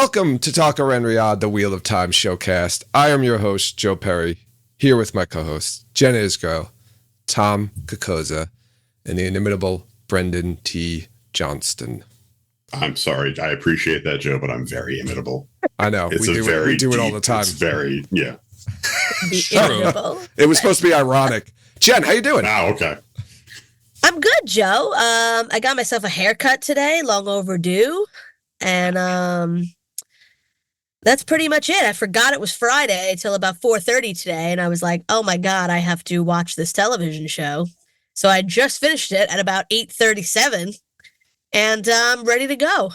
Welcome to Talker and Riyadh, the Wheel of Time showcast. I am your host, Joe Perry, here with my co-hosts, Jen Isgro, Tom Kokoza, and the inimitable Brendan T. Johnston. I'm sorry. I appreciate that, Joe, but I'm very imitable. I know. We do it all the time. It's very, yeah. It was supposed to be ironic. Jen, how you doing? Oh, okay. I'm good, Joe. I got myself a haircut today, long overdue. And that's pretty much it. I forgot it was Friday till about 4:30 today. And I was like, oh my God, I have to watch this television show. So I just finished it at about 8:37 and I'm ready to go.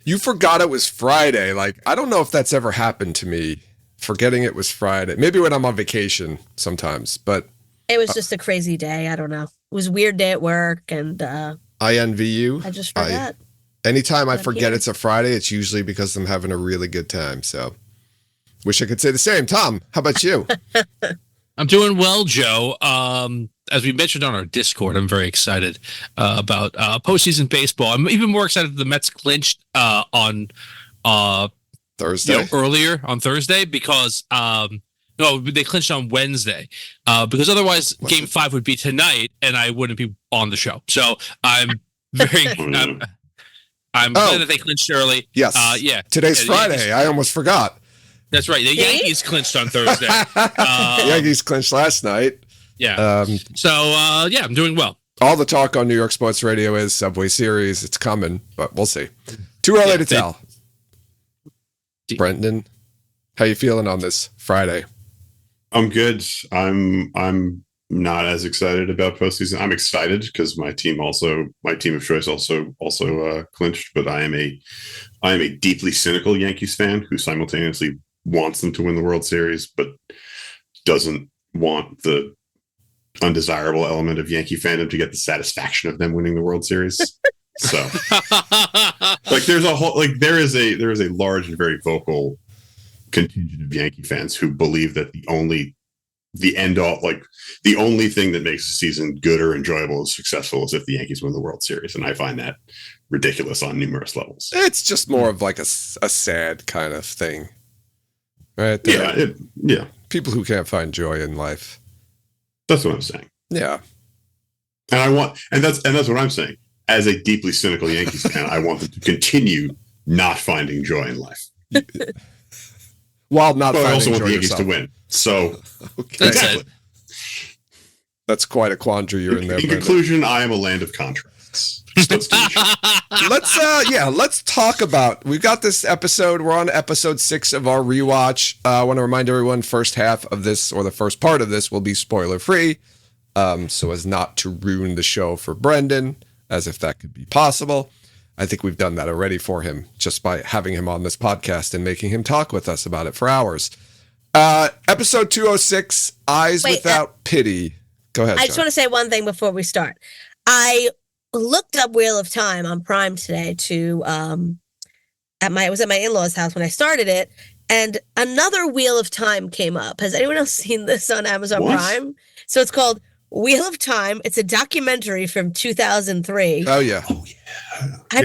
You forgot it was Friday. Like, I don't know if that's ever happened to me, forgetting it was Friday. Maybe when I'm on vacation sometimes, but it was just a crazy day. I don't know. It was a weird day at work and I envy you. I just forgot. Anytime I forget it's a Friday, it's usually because I'm having a really good time. So wish I could say the same. Tom, how about you? I'm doing well, Joe. As we mentioned on our Discord, I'm very excited about postseason baseball. I'm even more excited that the Mets clinched on Thursday, earlier on Thursday because no, they clinched on Wednesday because otherwise Game 5 would be tonight and I wouldn't be on the show. So I'm very. I'm glad that they clinched early. Yes. Yeah. Today's Friday. Yankees, I almost forgot. That's right. The Yankees clinched on Thursday. The Yankees clinched last night. Yeah. I'm doing well. All the talk on New York Sports Radio is Subway Series. It's coming, but we'll see. Too early to tell. Brendan, how you feeling on this Friday? I'm good. I'm not as excited about postseason. I'm excited because my team of choice also clinched, but I am a deeply cynical Yankees fan who simultaneously wants them to win the World Series, but doesn't want the undesirable element of Yankee fandom to get the satisfaction of them winning the World Series. So like there is a large and very vocal contingent of Yankee fans who believe that the only thing that makes the season good or enjoyable or successful is if the Yankees win the World Series. And I find that ridiculous on numerous levels. It's just more of like a sad kind of thing. Right? Yeah. People who can't find joy in life. That's what I'm saying. Yeah. And that's what I'm saying. As a deeply cynical Yankees fan, I want them to continue not finding joy in life. While not finding also joy want the Yankees yourself. to win. So okay. Exactly. That's quite a quandary you're in there. In conclusion, I am a land of contrasts. Let's talk about. We've got this episode. We're on episode 6 of our rewatch. I want to remind everyone, first half of this or the first part of this will be spoiler free, so as not to ruin the show for Brendan, as if that could be possible. I think we've done that already for him just by having him on this podcast and making him talk with us about it for hours. Episode 206, Eyes Without Pity. Go ahead, I just want to say one thing before we start. I looked up Wheel of Time on Prime today it was at my in-laws' house when I started it, and another Wheel of Time came up. Has anyone else seen this on Amazon Prime? So it's called Wheel of Time. It's a documentary from 2003. Oh yeah. I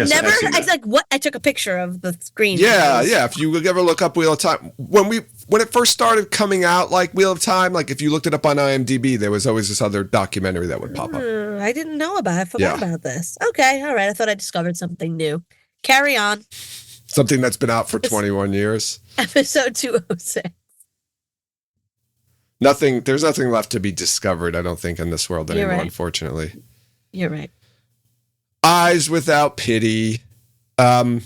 like what I took a picture of the screen. Yeah. If you ever look up Wheel of Time, when it first started coming out, like Wheel of Time, like if you looked it up on IMDb, there was always this other documentary that would pop up. I didn't know about it. I forgot about this. Okay, all right. I thought I discovered something new. Carry on. Something that's been out for 21 years. Episode 206. There's nothing left to be discovered, I don't think, in this world anymore, unfortunately. You're right. Eyes Without Pity. I'm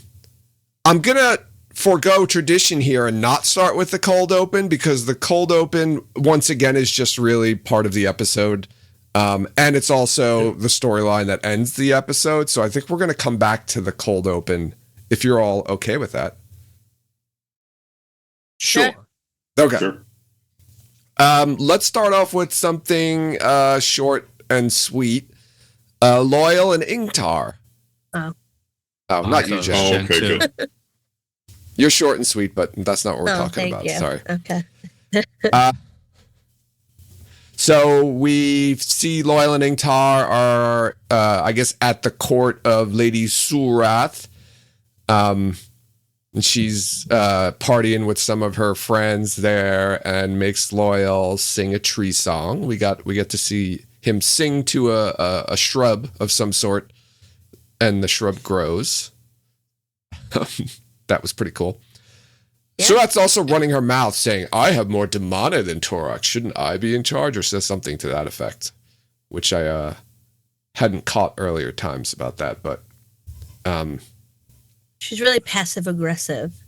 going to forego tradition here and not start with the cold open, because the cold open, once again, is just really part of the episode. And it's also the storyline that ends the episode. So I think we're going to come back to the cold open, if you're all okay with that. Sure. Okay. Sure. Let's start off with something short and sweet. Loyal and Ingtar. Oh, not you, Jen. Okay, good. You're short and sweet, but that's not what we're talking about. You. Sorry. Okay. So we see Loyal and Ingtar are, I guess, at the court of Lady Surath. And she's partying with some of her friends there and makes Loyal sing a tree song. We get to see him sing to a shrub of some sort, and the shrub grows. That was pretty cool. Yeah. So that's also running her mouth saying, I have more demana than Torok. Shouldn't I be in charge? Or says something to that effect, which I hadn't caught earlier times about that. But she's really passive aggressive.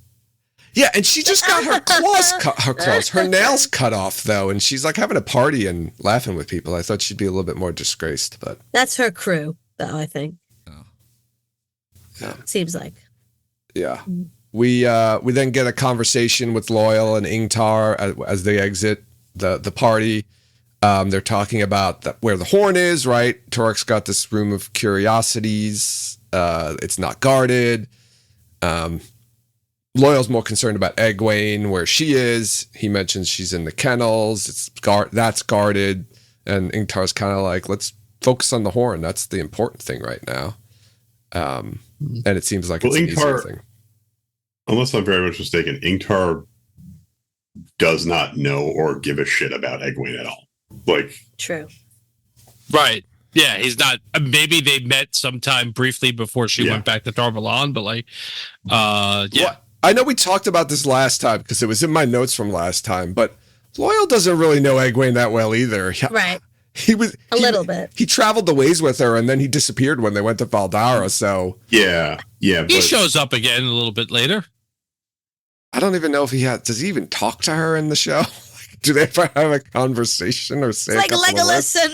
Yeah, and she just got her nails cut off, though, and she's like having a party and laughing with people. I thought she'd be a little bit more disgraced, but that's her crew, though, I think. Oh. Yeah. Seems like. Yeah. We then get a conversation with Loyal and Ingtar as they exit the party. They're talking about where the horn is, right? Torok's got this room of curiosities. It's not guarded. Loyal's more concerned about Egwene, where she is. He mentions she's in the kennels. That's guarded. And Ingtar's kind of like, let's focus on the horn. That's the important thing right now. And it seems like it's an easier thing. Unless I'm very much mistaken, Ingtar does not know or give a shit about Egwene at all. Like, true. Right. Yeah, he's not. Maybe they met sometime briefly before she went back to Tarvalon, but like, yeah. Well, I know we talked about this last time because it was in my notes from last time, but Loyal doesn't really know Egwene that well either. Right. He was a little bit. He traveled the ways with her, and then he disappeared when they went to Valdara. So yeah. He shows up again a little bit later. I don't even know if does he even talk to her in the show? Do they ever have a conversation or say? It's like Legolas and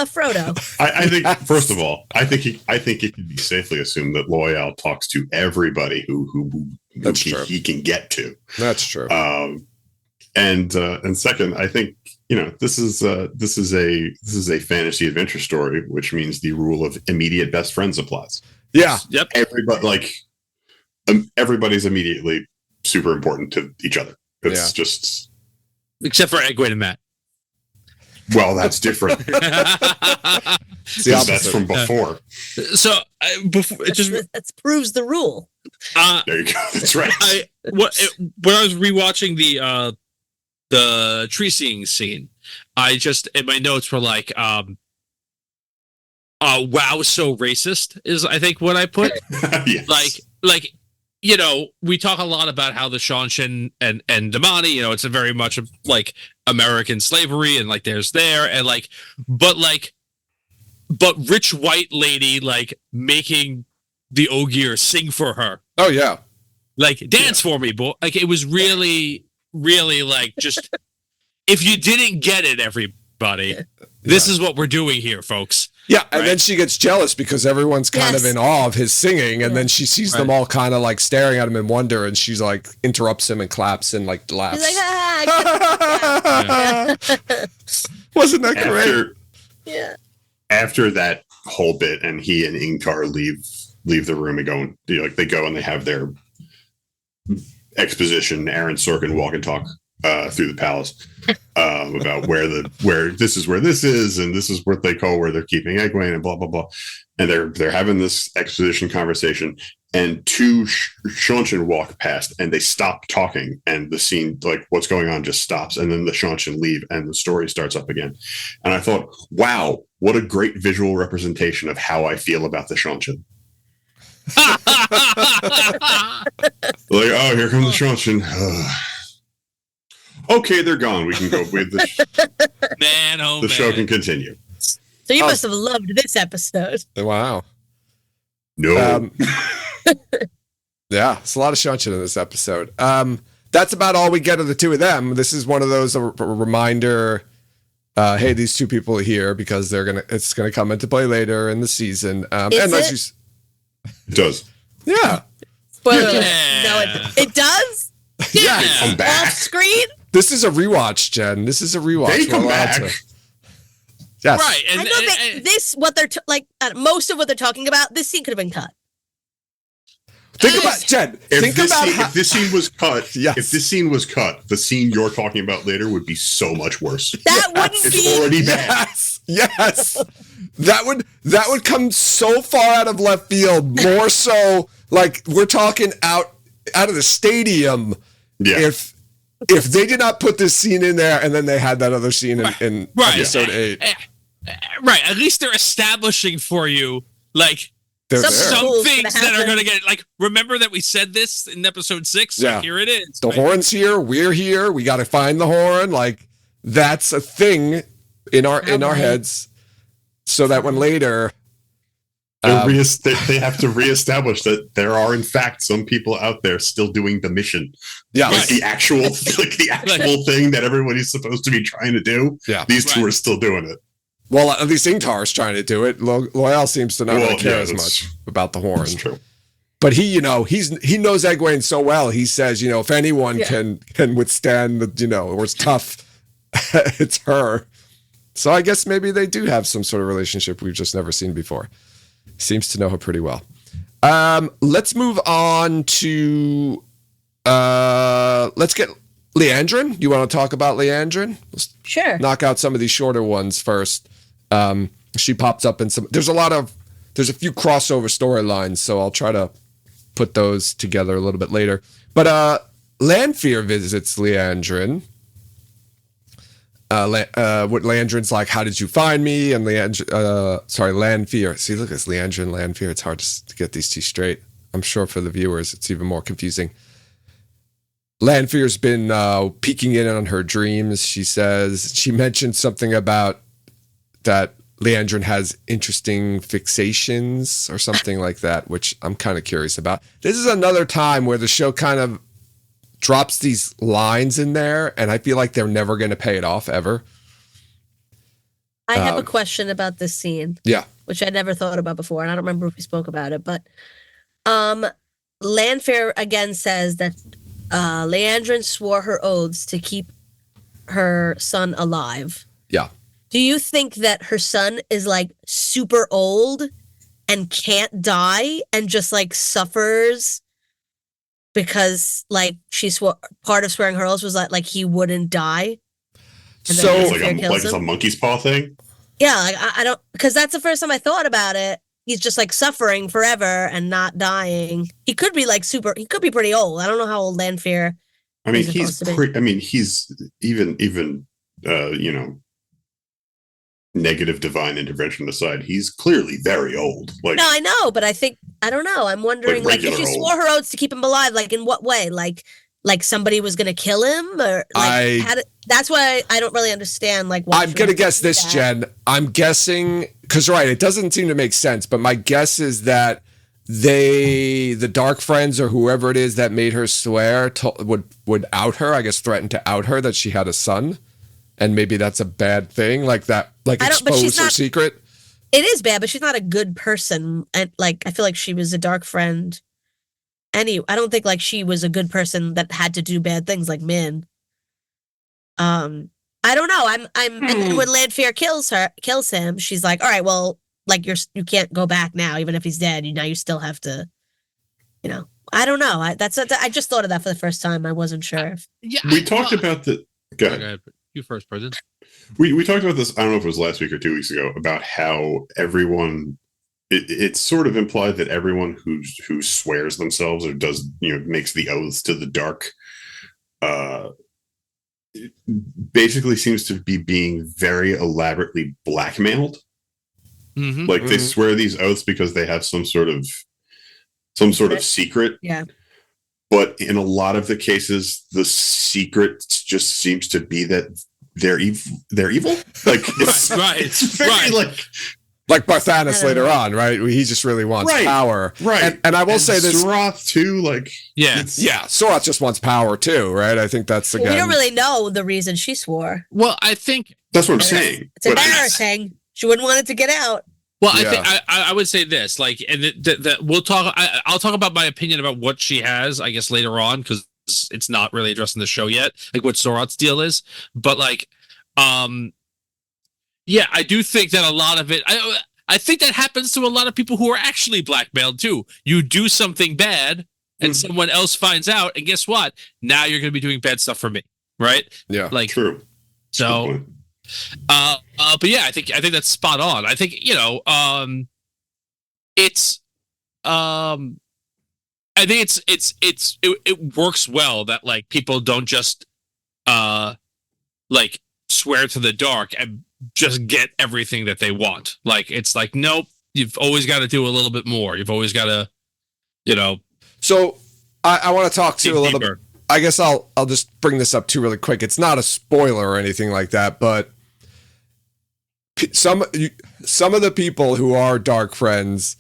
Frodo. I think, first of all, I think it can be safely assumed that Loyal talks to everybody who he can get to. That's true. And second, I think this is a fantasy adventure story, which means the rule of immediate best friends applies. Yeah. Yep. Everybody's immediately super important to each other. It's just. Except for Egwene and Matt. Well, that's different. That's from before. So that proves the rule. There you go. That's right. When I was rewatching the tree seeing scene, I just in my notes were like, "Wow, so racist" is I think what I put. Yes. Like. We talk a lot about how the Shanshan and Damani, it's a very much of like American slavery and like there's there and like, but rich white lady like making the Ogier sing for her. Oh yeah, like dance for me, boy. Like it was really, really like just if you didn't get it, everybody, this is what we're doing here, folks. Yeah, and then she gets jealous because everyone's kind of in awe of his singing, and then she sees them all kind of like staring at him in wonder, and she's like interrupts him and claps and like laughs. He's like, Wasn't that great? Yeah. After that whole bit, and he and Ingtar leave the room and go, they go and they have their exposition. Aaron Sorkin walk and talk through the palace about where this is and this is what they call where they're keeping Egwene and blah blah blah, and they're having this exposition conversation, and two Shanshan walk past and they stop talking, and the scene, like what's going on, just stops, and then the Shanshan leave and the story starts up again. And I thought, wow, what a great visual representation of how I feel about the Shanshan. Like, oh, here comes the Shanshan. Okay, they're gone. We can go with the show can continue. So you must have loved this episode. Wow. No. Yeah, it's a lot of Shanshan in this episode. That's about all we get of the two of them. This is one of those reminder. Hey, these two people are here because it's gonna come into play later in the season. It does. Yeah. Spoiler alert. No, it does. Yeah. They come back. Off screen. This is a rewatch, Jen. This is a rewatch. They come back. Yes. Right. I know that what they're most of what they're talking about, this scene could have been cut. Think about Jen. If this scene was cut, yes. If this scene was cut, the scene you're talking about later would be so much worse. That wouldn't it's be already bad. Yes. That would come so far out of left field. More so, like we're talking out out of the stadium Yeah. if they did not put this scene in there and then they had that other scene in episode 8. Right. At least they're establishing for you, like, They're Some- there. some Cool, things it's gonna that are happen. going to get, like, remember that we said this in episode 6? Yeah. So here it is. The right? horn's here. We're here. We got to find the horn. Like that's a thing in our Right. heads, so that when later, They have to reestablish that there are, in fact, some people out there still doing the mission. yeah, Like the actual, thing that everybody's supposed to be trying to do. Yeah. These two Right. are still doing it. well, at least Ingtar's trying to do it. Loyal seems to not really care as that's- much about the horn, That's true. but he knows Egwene so well. He says, if anyone Yeah. can withstand the, or it's tough, it's her. So I guess maybe they do have some sort of relationship we've just never seen before. Seems to know her pretty well. Let's move on to let's get Leandrin. You want to talk about Leandrin? Let's Sure. knock out some of these shorter ones first. She pops up in some. There's a few crossover storylines, so I'll try to put those together a little bit later. But Lanfear visits Leandrin. What Leandrin's like, how did you find me? And Lanfear. See, look, it's Leandrin, Lanfear. It's hard to get these two straight. I'm sure for the viewers, it's even more confusing. Lanfear's been peeking in on her dreams. She mentioned something about that Leandrin has interesting fixations or something like that, which I'm kind of curious about. This is another time where the show kind of drops these lines in there, and I feel like they're never going to pay it off ever. I have a question about this scene. Yeah. Which I never thought about before, and I don't remember if we spoke about it, but Lanfear again says that Leandrin swore her oaths to keep her son alive. Yeah. Do you think that her son is like super old and can't die and just like suffers because like she swore part of swearing her oaths was like he wouldn't die? And So- then It's Lanfear kills it's a him? monkey's paw thing. Yeah, like I don't, because that's the first time I thought about it. He's just like suffering forever and not dying. He could be like he could be pretty old. I don't know how old Lanfear. I mean, He's he's supposed to be. he's even negative divine intervention aside, he's clearly very old. Like, No, I know, but I don't know. I'm wondering, like, if regular she old. swore her oaths to keep him alive, like, in what way? Like somebody was going to kill him, or like, that's why I don't really understand. Like, why I'm she going to would guess do this, that. Jen. I'm guessing, because, right, it doesn't seem to make sense, but my guess is that the Dark Friends or whoever it is that made her swear would out her, I guess threaten to out her that she had a son. And maybe that's a bad thing, like that, like I don't- but she's expose her not- secret. It is bad, but she's not a good person. And like, I feel like she was a dark friend. I don't think like she was a good person that had to do bad things like Min. I don't know. And then when Lanfear kills him, she's like, all right, well, like you can't go back now, even if he's dead. Now you still have to, I don't know. I just thought of that for the first time. I wasn't sure. Yeah, we talked about the. Go ahead. You first, Brendan. We talked about this. I don't know if it was last week or 2 weeks ago about how everyone. It's sort of implied that everyone who swears themselves or does makes the oaths to the dark, basically seems to be being very elaborately blackmailed. Mm-hmm. Like they swear these oaths because they have some sort of secret. Yeah. But in a lot of the cases, the secret just seems to be that they're evil. Like it's Right. It's very Like Barthanas I don't later know. on, right? He just really wants Right. power. right. And I will say this. Soroth too. Like Yeah. Yeah, Soroth just wants power too, right? I think that's We again. don't really know the reason she swore. Well, I think. that's what I'm saying. It's But embarrassing. She wouldn't want it to get out. Well, Yeah. I think I would say this, like, and that we'll talk. I'll talk about my opinion about what she has, I guess, later on, because it's not really addressed in the show yet, like what Soroth's deal is. But like, yeah, I do think that a lot of it. I think that happens to a lot of people who are actually blackmailed too. You do something bad, and someone else finds out, and guess what? Now you're going to be doing bad stuff for me, right? Yeah. Like, True. so. Good point. But yeah, I think that's spot on. I think it's I think it works well that like people don't just like swear to the dark and just get everything that they want. Like it's like, nope, you've always got to do a little bit more. You've always got to, you know. So I want to talk to you a little bit. I guess I'll just bring this up too really quick. It's not a spoiler or anything like that, but some of the people who are dark friends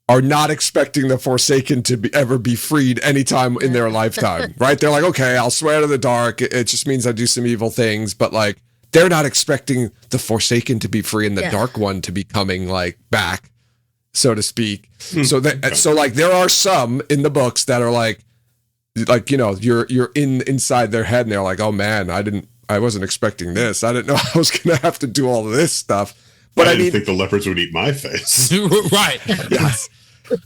are not expecting the Forsaken to ever be freed anytime in their lifetime, right? They're like, okay, I'll swear to the dark. It just means I do some evil things, but like they're not expecting the Forsaken to be free and the Dark One to be coming like back, so to speak. So like there are some in the books that are like you know, you're inside their head and they're like, oh man, I wasn't expecting this. I didn't know I was gonna have to do all of this stuff. But I didn't think the leopards would eat my face. Right. Yes.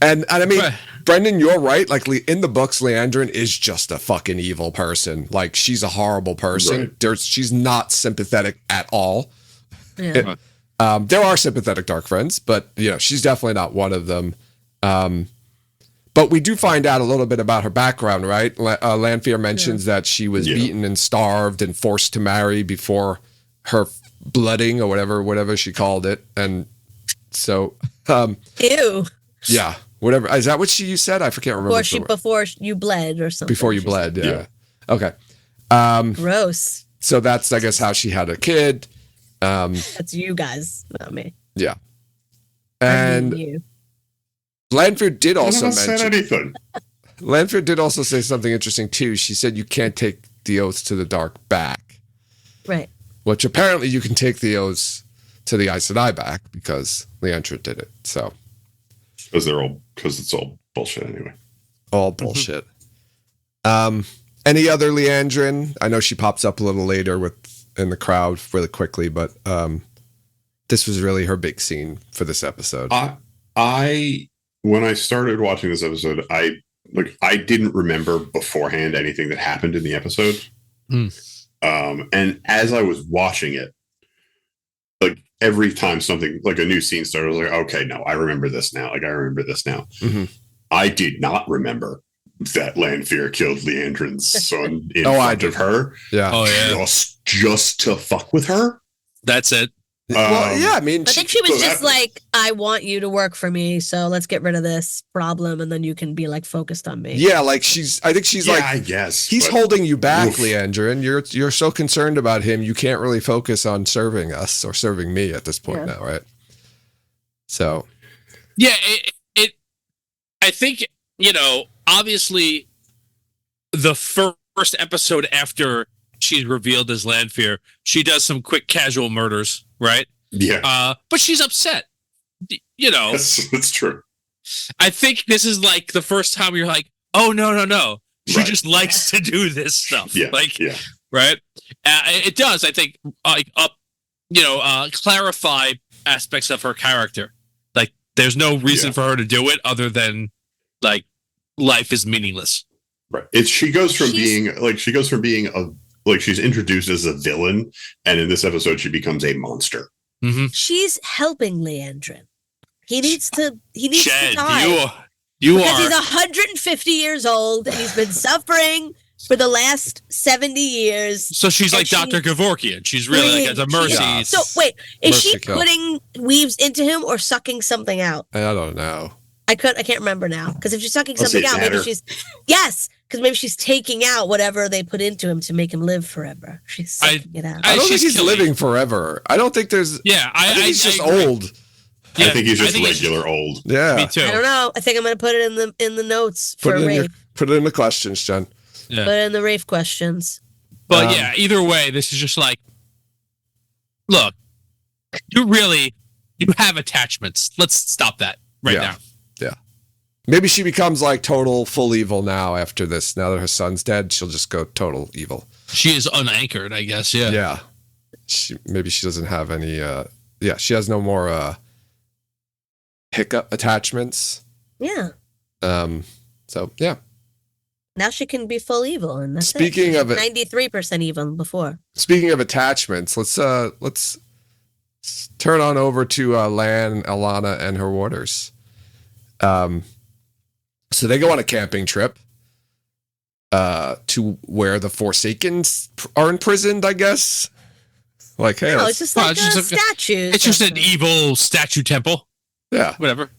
And I mean, Brendan, you're right. Like in the books, Leandrin is just a fucking evil person. Like she's a horrible person. Right. She's not sympathetic at all. Yeah. There are sympathetic dark friends, but you know, she's definitely not one of them. But we do find out a little bit about her background, right? Lanfear mentions that she was beaten and starved and forced to marry before her blooding or whatever she called it. And so, Ew. yeah, whatever. Is that what you said? I forget. Remember. Before you bled or something. Before you bled, yeah. Okay. Gross. So that's, I guess, how she had a kid. That's you guys, not me. Yeah. I mean And you. Lanfear did also said mention. anything. Lanfear did also say something interesting too. She said you can't take the oaths to the dark back. Right. Which apparently you can take the oaths to the Aes Sedai back because Leandra did it. So. Because it's all bullshit anyway. All bullshit. Any other Leandrin? I know she pops up a little later in the crowd really quickly, but this was really her big scene for this episode. When I started watching this episode, I didn't remember beforehand anything that happened in the episode. And as I was watching it, like every time something like a new scene started, I was like, okay, no, I remember this now. Like I remember this now. Mm-hmm. I did not remember that Lanfear killed Leandrin's son in front of her. Yeah. Oh yeah. Just to fuck with her. That's it. Well, yeah, I mean, I think she was just like, I want you to work for me, so let's get rid of this problem, and then you can be like focused on me. Yeah, like I think she's like, I guess he's holding you back, Leandrin. You're so concerned about him, you can't really focus on serving us or serving me at this point now, right? So, yeah, I think, you know, obviously the first episode after she's revealed as Lanfear, she does some quick casual murders, right? Yeah. But she's upset. You know. That's true. I think this is like the first time you're like, oh, no. She just likes to do this stuff. Yeah. Right? It does, I think, clarify aspects of her character. Like, there's no reason for her to do it other than, like, life is meaningless. Right. She goes from being she's introduced as a villain, and in this episode, she becomes a monster. Mm-hmm. She's helping Leandrin. He needs to Chad, die. You because are. He's 150 years old, and he's been suffering for the last 70 years. So she's like Dr. Kevorkian. She's really like as a mercy. Yeah. So wait, is she Mercy kill. putting weaves into him or sucking something out? I don't know. I can't remember now. Because if she's sucking Does something it out, matter? because maybe she's taking out whatever they put into him to make him live forever. She's sucking it out. I don't think she's he's living forever. I don't think there's. Yeah, I think he's just agree. old. Yeah, I think he's just think regular old. Yeah. Me too. I don't know. I think I'm going to put it in the notes for Rafe. Put it in the questions, Jen. Yeah. Put it in the Rafe questions. But yeah, either way, this is just like, look, you have attachments. Let's stop that right now. Yeah. Maybe she becomes like total full evil now after this. Now that her son's dead, she'll just go total evil. She is unanchored, I guess. Yeah. Yeah. Maybe she doesn't have any. She has no more hiccup attachments. Yeah. So yeah. Now she can be full evil, and that's Speaking of it, 93% evil before. Speaking of attachments, let's turn on over to Lan, Alana, and her warders. So they go on a camping trip to where the Forsakens are imprisoned, I guess. Like, hey, No, it's just like statues. It's just an evil statue temple. Yeah. Whatever.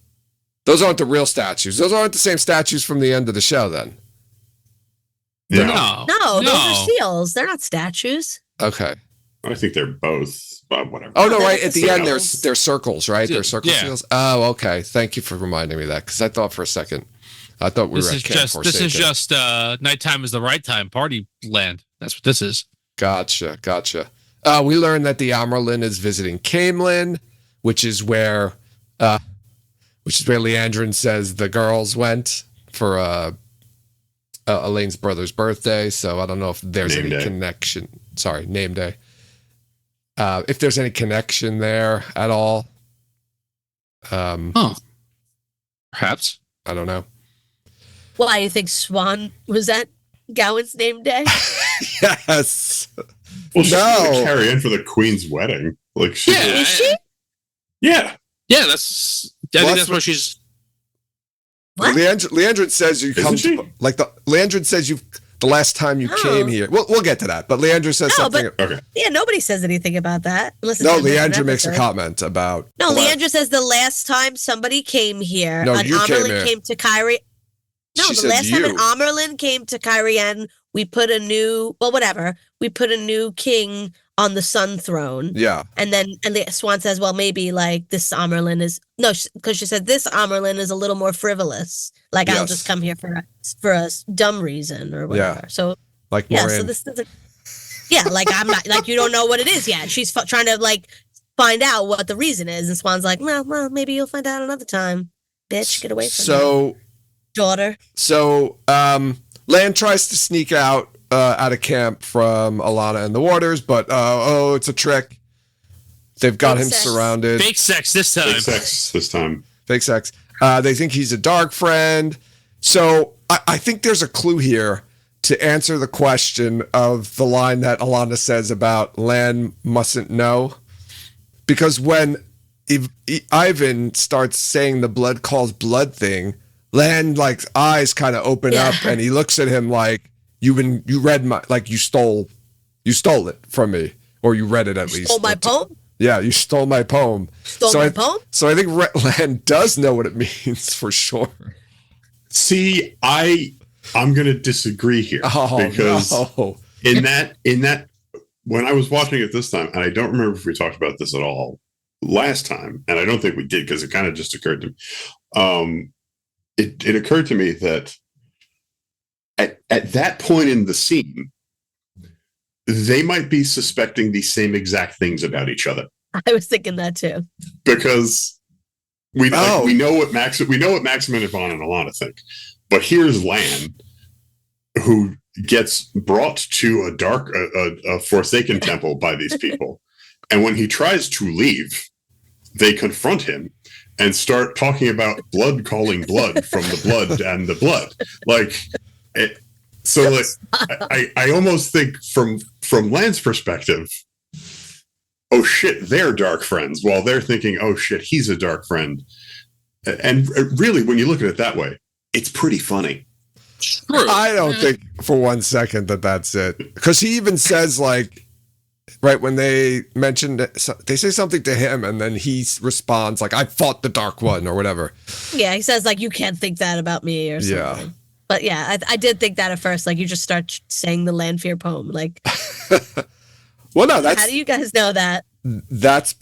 Those aren't the real statues. Those aren't the same statues from the end of the show, then. No. No, those are seals. They're not statues. Okay. I think they're both, but whatever. Oh, no, they're right. At the end, seals. they're circles, right? They're circle Yeah. seals. Oh, okay. Thank you for reminding me of that, because I thought for a second, I thought we were at Camp Forsaken. This is just nighttime is the right time, party land. That's what this is. Gotcha. We learned that the Amerlin is visiting Camelin, which is where Leandrin says the girls went for Elaine's brother's birthday. So I don't know if there's any connection. Sorry, name day. If there's any connection there at all. Perhaps. I don't know. Why, you think Swan was at Gowan's name day? Yes. Well, she's gonna carry in for the Queen's wedding. Like, Is she? Yeah. Yeah, I think that's what she's. What? Leandrin says you come to, like Leandrin says you the last time you came here. We'll get to that, but Leandrin says something. Okay. Yeah, nobody says anything about that. No, Leandrin makes a comment about. No, Leandrin says the last time somebody came here, No, an you Amerlin came to Kyrie. No, She the said last time you. an Amerlin came to Kyrian, we put a new king on the sun throne. Yeah. And the Swan says, well, maybe like this Amerlin is because she said this Amerlin is a little more frivolous. Like I'll just come here for a dumb reason or whatever. Yeah. So like so this doesn't. Yeah, like I'm not like you don't know what it is yet. She's trying to like find out what the reason is, and Swan's like, well, maybe you'll find out another time. Bitch, get away from me. Daughter. So Land tries to sneak out of camp from Alana and the Waters, but it's a trick. They've got him surrounded. Fake sex this time. Fake sex. They think he's a dark friend. So I think there's a clue here to answer the question of the line that Alana says about Lan mustn't know. Because when Ivan starts saying the blood calls blood thing, Lan like eyes kind of open up and he looks at him like you read my, like you stole it from me, or you read it at least. Stole my poem? Yeah, you stole my poem. Stole my poem? So I think Lan does know what it means for sure. See, I'm going to disagree here because in that when I was watching it this time, and I don't remember if we talked about this at all last time, and I don't think we did because it kind of just occurred to me. It occurred to me that at that point in the scene, they might be suspecting the same exact things about each other. I was thinking that too. Because we know what Maximum and Yvonne and Alana think. But here's Lan, who gets brought to a Forsaken temple by these people. And when he tries to leave, they confront him and start talking about blood calling blood from the blood and the blood. I almost think from Lan's perspective, oh shit, they're dark friends, while they're thinking, oh shit, he's a dark friend. And really, when you look at it that way, it's pretty funny. True. I don't think for 1 second that's it. Because he even says, like, right when they mentioned it, they say something to him and then he responds like, I fought the Dark One or whatever. Yeah, he says like, you can't think that about me or something. Yeah. But yeah, I did think that at first. Like, you just start saying the Lanfear poem. Like, well, no, that's how do you guys know that? That's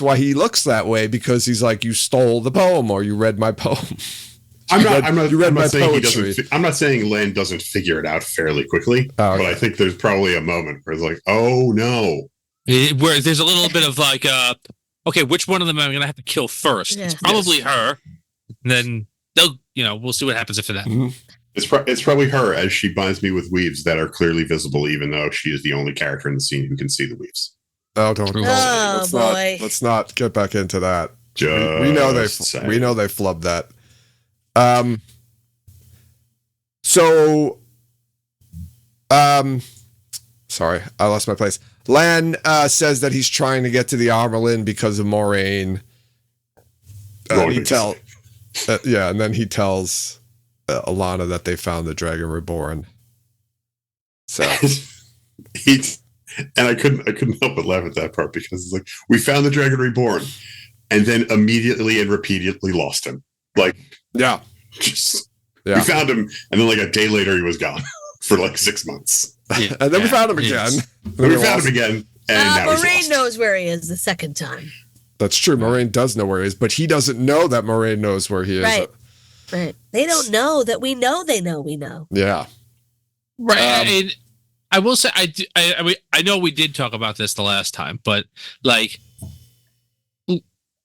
why he looks that way, because he's like, you stole the poem or you read my poem. I'm not saying Lan doesn't figure it out fairly quickly, but I think there's probably a moment where it's like, oh no. Where there's a little bit of like, okay, which one of them am I going to have to kill first? Yeah. It's probably her. And then we'll see what happens after that. Mm-hmm. It's probably her, as she binds me with weaves that are clearly visible, even though she is the only character in the scene who can see the weaves. Oh, don't. Let's not get back into that. We know they flubbed that. Sorry, I lost my place. Lan says that he's trying to get to the Amerlin because of Moraine. And then he tells Alana that they found the Dragon Reborn. So and I couldn't help but laugh at that part because it's like, we found the Dragon Reborn, and then immediately and repeatedly lost him. Like, yeah. We found him, and then like a day later he was gone for like 6 months. Yeah. And then we found him again. We found him again, and now he's Moraine lost. knows where he is the second time. That's true. Moraine does know where he is, but he doesn't know that Moraine knows where he is. Right. They don't know that we know they know we know. Yeah. Right. And I will say, I know we did talk about this the last time, but like,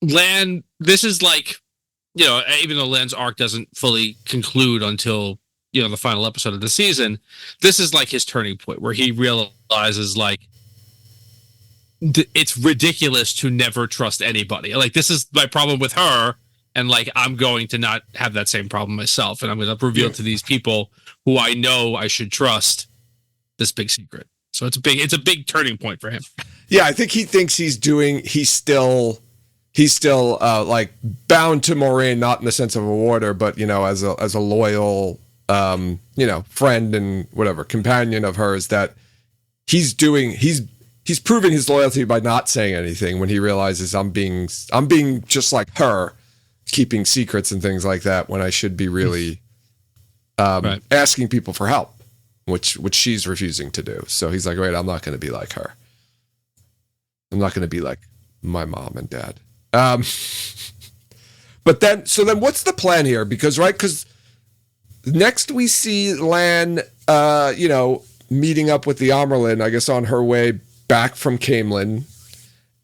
Lan, this is like, you know, even though Lan's arc doesn't fully conclude until, you know, the final episode of the season, this is like his turning point where he realizes like it's ridiculous to never trust anybody. Like, this is my problem with her, and like I'm going to not have that same problem myself, and I'm going to reveal to these people who I know I should trust this big secret. So it's a big turning point for him. Yeah, I think he thinks he's still like bound to Moraine, not in the sense of a warder, but you know, as a loyal you know, friend and whatever, companion of hers, that he's proving his loyalty by not saying anything when he realizes I'm being just like her, keeping secrets and things like that, when I should be really asking people for help, which she's refusing to do. So he's like, wait, I'm not going to be like her. I'm not going to be like my mom and dad. But then what's the plan here? Because next we see Lan, you know, meeting up with the Amerlin, I guess on her way back from Camelin.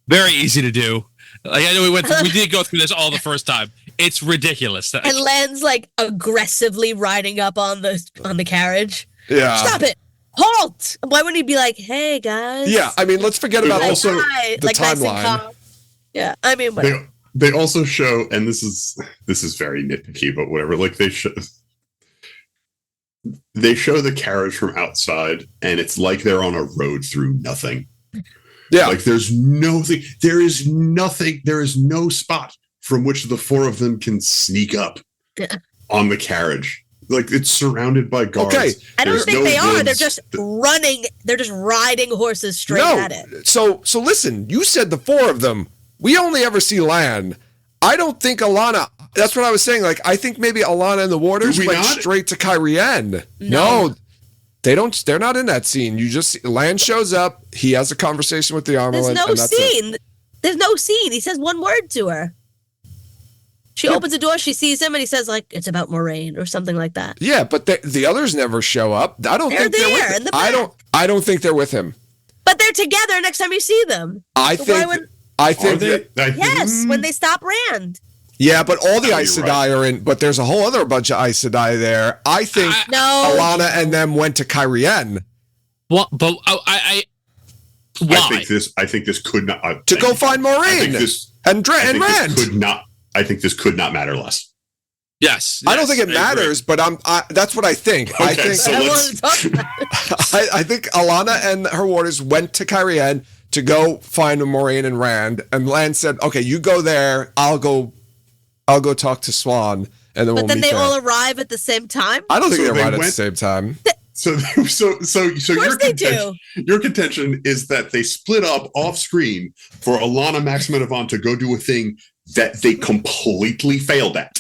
Very easy to do. Like, I know we did go through this all the first time. It's ridiculous. And Lan's like aggressively riding up on the carriage. Yeah. Stop it. Halt. Why wouldn't he be like, hey guys? Yeah, I mean, let's forget about also the timeline. Yeah, I mean, whatever. They also show, and this is very nitpicky, but whatever. Like, they show the carriage from outside, and it's like they're on a road through nothing. Yeah, like there's nothing. There is nothing. There is no spot from which the four of them can sneak up on the carriage. Like, it's surrounded by guards. Okay, I don't think they are. They're just running. They're just riding horses straight at it. So listen. You said the four of them. We only ever see Lan. I don't think Alana. That's what I was saying. Like, I think maybe Alana and the warders went straight to Kyrienne. No, they don't. They're not in that scene. You just Lan shows up. He has a conversation with the Amerlin. There's no scene. There's no scene. He says one word to her. She opens the door. She sees him, and he says, like, it's about Moraine or something like that. Yeah, but the others never show up. I don't think they're with him. I don't think they're with him. But they're together next time you see them. I think. Yes, when they stop Rand. Yeah, but all the Aes Sedai are in, but there's a whole other bunch of Aes Sedai there. I think Alana and them went to Kyrienne. What? But why? I think this could not to go find Moraine and Rand. I think this could not matter less. Yes, I don't think it matters, but that's what I think. Okay, I think so I think Alana and her warders went to Kyrienne to go find Moraine and Rand, and Lan said, "Okay, you go there. I'll go talk to Swan, and then we'll meet." But then they all arrive at the same time. I don't think they arrived at the same time. So your contention is that they split up off screen for Alana Maximum to go do a thing that they completely failed at.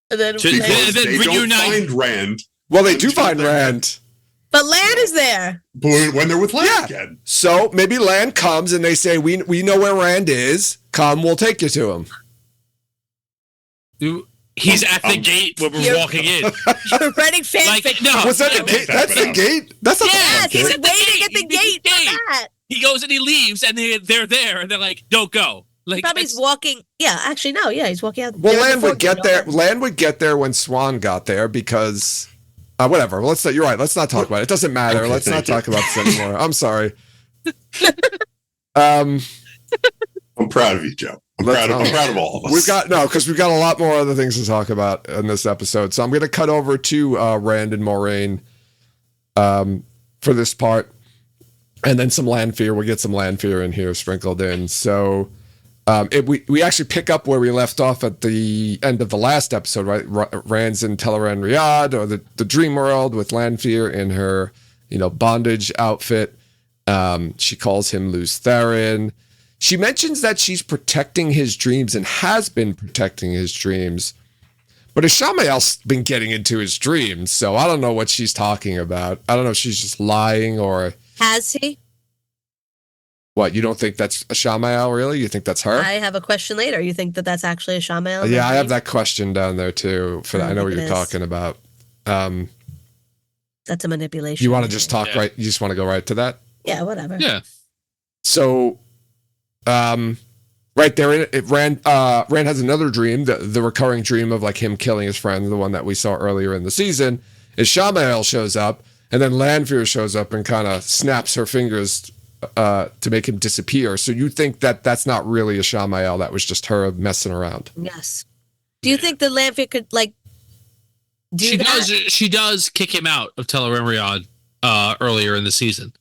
And then they don't find Rand. Well, they do find Rand. But Lan is there. But when they're with Lan again. So maybe Lan comes and they say, we know where Rand is. Come, we'll take you to him. He's at the gate when we're walking in. You're writing fanfic. Like, no, was that the gate? That's the gate? That's not the gate. He's waiting at the gate for that. He goes and he leaves, and they're there, and they're like, don't go. Like, probably he's walking. Yeah, actually, no. Yeah, he's walking out. Well, Lan would get there. Lan would get there when Swan got there because... whatever. You're right. Let's not talk about it. It doesn't matter. Okay, let's not talk about this anymore. I'm sorry. I'm proud of you, Joe. I'm proud of all of us. Because we've got a lot more other things to talk about in this episode. So I'm going to cut over to Rand and Moraine for this part, and then some Lanfear. We'll get some Lanfear in here sprinkled in. So we actually pick up where we left off at the end of the last episode, right? Rand's in Teleran Riyadh, or the dream world, with Lanfear in her, bondage outfit. She calls him Luz Therin. She mentions that she's protecting his dreams and has been protecting his dreams. But Ishamael's been getting into his dreams, so I don't know what she's talking about. I don't know if she's just lying or... Has he? What, you don't think that's Ishamael, really? You think that's her? I have a question later. You think that that's actually Ishamael? Yeah, I have that question down there, too. I know what you're is. talking about. That's a manipulation. You want to just talk right? You just want to go right to that? Yeah, whatever. Yeah. So, right there, Rand has another dream, the recurring dream of like him killing his friend, the one that we saw earlier in the season. Ishamael shows up, and then Lanfear shows up and kind of snaps her fingers to make him disappear. So you think that that's not really Ishamael, that was just her messing around? Yes. Do you think that Lanfear could do that? She does kick him out of Teleran Riyadh earlier in the season.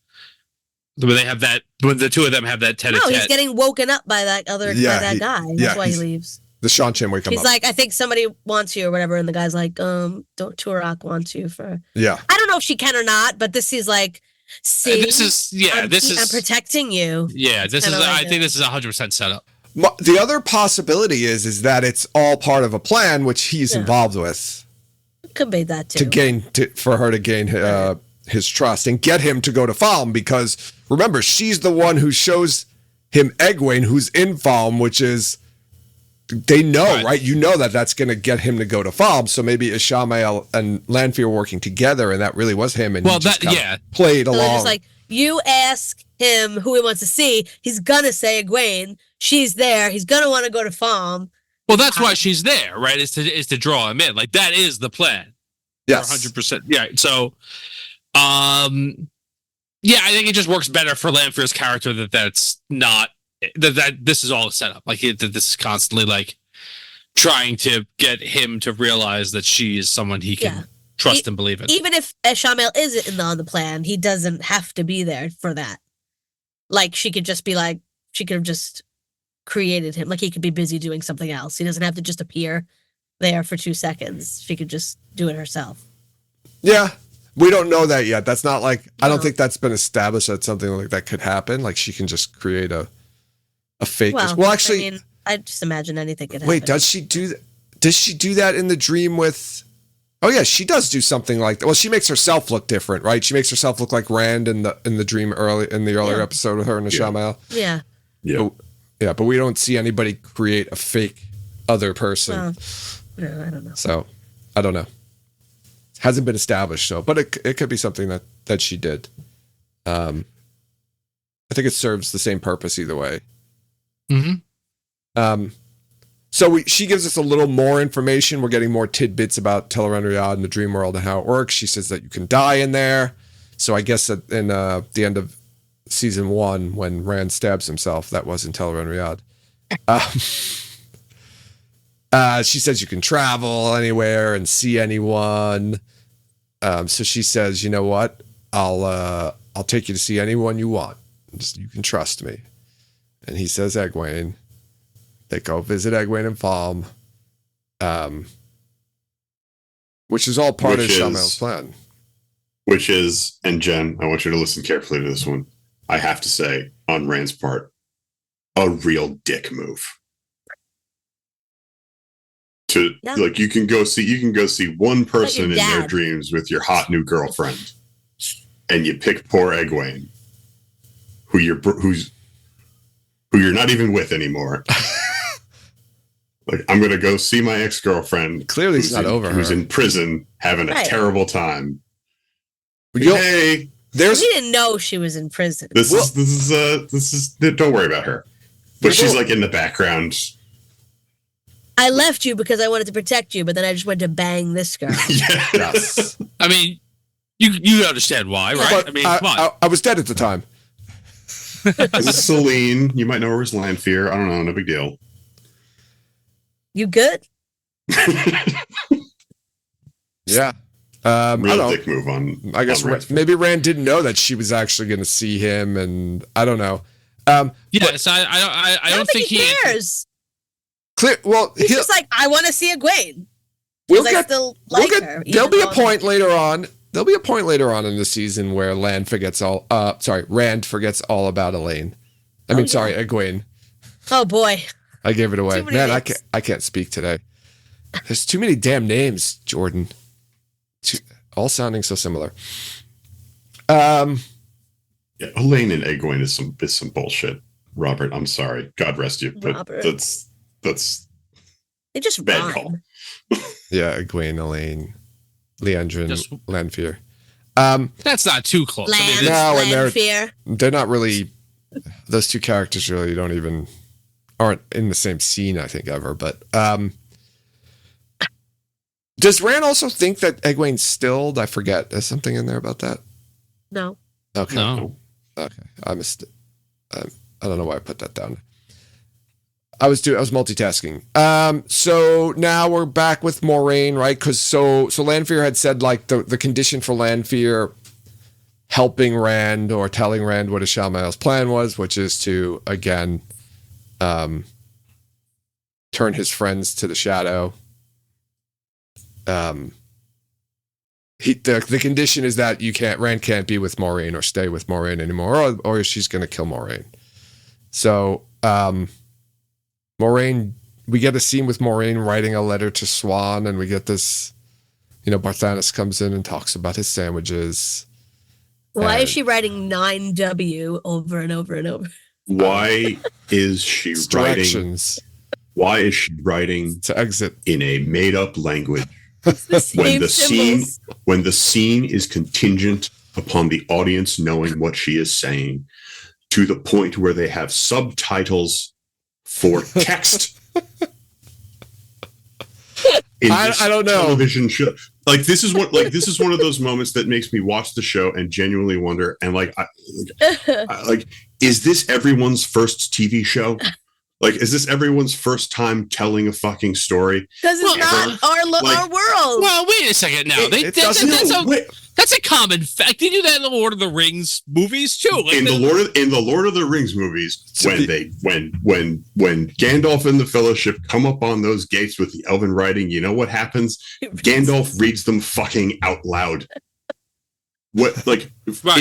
When the two of them have that tete-a-tete. No, he's getting woken up by that by that guy. That's why he leaves. The Sean Chen wake him up. He's like, I think somebody wants you or whatever, and the guy's like, don't Turok want you for... Yeah. I don't know if she can or not, but this is like, see, I'm protecting you. Yeah, I think this is 100% set up. The other possibility is that it's all part of a plan which he's involved with. Could be that too. For her to gain his trust and get him to go to Falm, because remember, she's the one who shows him Egwene, who's in Falm, which is, they know, right? You know that's going to get him to go to Falm. So maybe Ishamael and Lanfear working together, and that really was him. And he just played along. Just like, you ask him who he wants to see, he's gonna say Egwene. She's there. He's gonna want to go to Falm. Well, that's why she's there, right? Is to draw him in. Like, that is the plan. Yes, 100%. Yeah. So, I think it just works better for Lanfear's character that's not that this is all set up. Like, that this is constantly like trying to get him to realize that she is someone he can trust and believe in. Even if Ishamael isn't on the plan, he doesn't have to be there for that. Like, she could have just created him. Like, he could be busy doing something else. He doesn't have to just appear there for 2 seconds. She could just do it herself. Yeah. We don't know that yet. That's not like, I don't think that's been established that something like that could happen. Like, she can just create a fake. Well, actually, I mean, I just imagine anything could happen. Wait, does she do that? Does she do that in the dream with? Oh yeah, she does do something like that. Well, she makes herself look different, right? She makes herself look like Rand in the dream earlier episode with her and Ishamael. Yeah. Yeah, but we don't see anybody create a fake other person. No, I don't know. So, I don't know. Hasn't been established, so, but it could be something that she did. I think it serves the same purpose either way. Mm-hmm. So she gives us a little more information. We're getting more tidbits about Teleran Riyadh and the dream world and how it works. She says that you can die in there. So I guess that in the end of season 1, when Rand stabs himself, that was in Teleran Riyadh. She says you can travel anywhere and see anyone. So she says, you know what? I'll take you to see anyone you want. You can trust me. And he says Egwene. They go visit Egwene and Falm, which is all part of Ishamael's plan. Which is, and Jen, I want you to listen carefully to this one. I have to say, on Rand's part, a real dick move. Like, you can go see one person in their dreams with your hot new girlfriend, and you pick poor Egwene, who you're not even with anymore. Like, I'm gonna go see my ex-girlfriend. Clearly, it's not over. Who's in prison having a terrible time. Hey, we didn't know she was in prison. This is. Don't worry about her. But she's like in the background. I left you because I wanted to protect you, but then I just went to bang this girl. Yes. I mean, you understand why, right? But I mean, come on. I was dead at the time. This is Celine. You might know her as Lanfear. I don't know. No big deal. You good? Yeah. Real dick move on. I guess maybe Rand didn't know that she was actually going to see him, and I don't know. Yes, I don't think he cares. Clear. Well, He's just like, I want to see Egwene. we'll I get. still like We'll her. get. There'll be a even point later on. There'll be a point later on in the season where Rand forgets all about Elaine. Egwene. Oh boy. I gave it away. Too many Man, names. I can't speak today. There's too many damn names, Jordan. All sounding so similar. Yeah, Elaine and Egwene is some bullshit. Robert, I'm sorry. God rest you, but Robert. that's They just bad rhyme. call. Yeah, Egwene, Elaine, Leandrin, Just- Lanfear. that's not too close. Land, No, and they're- fear. They're not really. Those two characters really aren't in the same scene, I think, ever. But does Rand also think that Egwene's stilled? I forget. There's something in there about that. No. Okay. No. Okay. I missed it. I don't know why I put that down. I was multitasking. So now we're back with Moraine, right? Because so Lanfear had said like the condition for Lanfear helping Rand or telling Rand what Ishamael's plan was, which is to again turn his friends to the shadow. The condition is that Rand can't be with Moraine or stay with Moraine anymore, or she's going to kill Moraine. So Moraine, we get a scene with Moraine writing a letter to Swan, and we get this, Barthanes comes in and talks about his sandwiches. Why And is she writing 9W over and over and over? Why is she writing? Directions Why is she writing to exit. in a made-up language The same symbols. when the scene is contingent upon the audience knowing what she is saying, to the point where they have subtitles for text? I don't know. Television show. This is one of those moments that makes me watch the show and genuinely wonder. And is this everyone's first TV show? Is this everyone's first time telling a fucking story? Because it's not our world. Well, wait a second now. That's a common fact. They do that in the Lord of the Rings movies too. In the Lord of the Rings movies, when Gandalf and the Fellowship come up on those gates with the elven writing, you know what happens? Gandalf reads them fucking out loud. What right?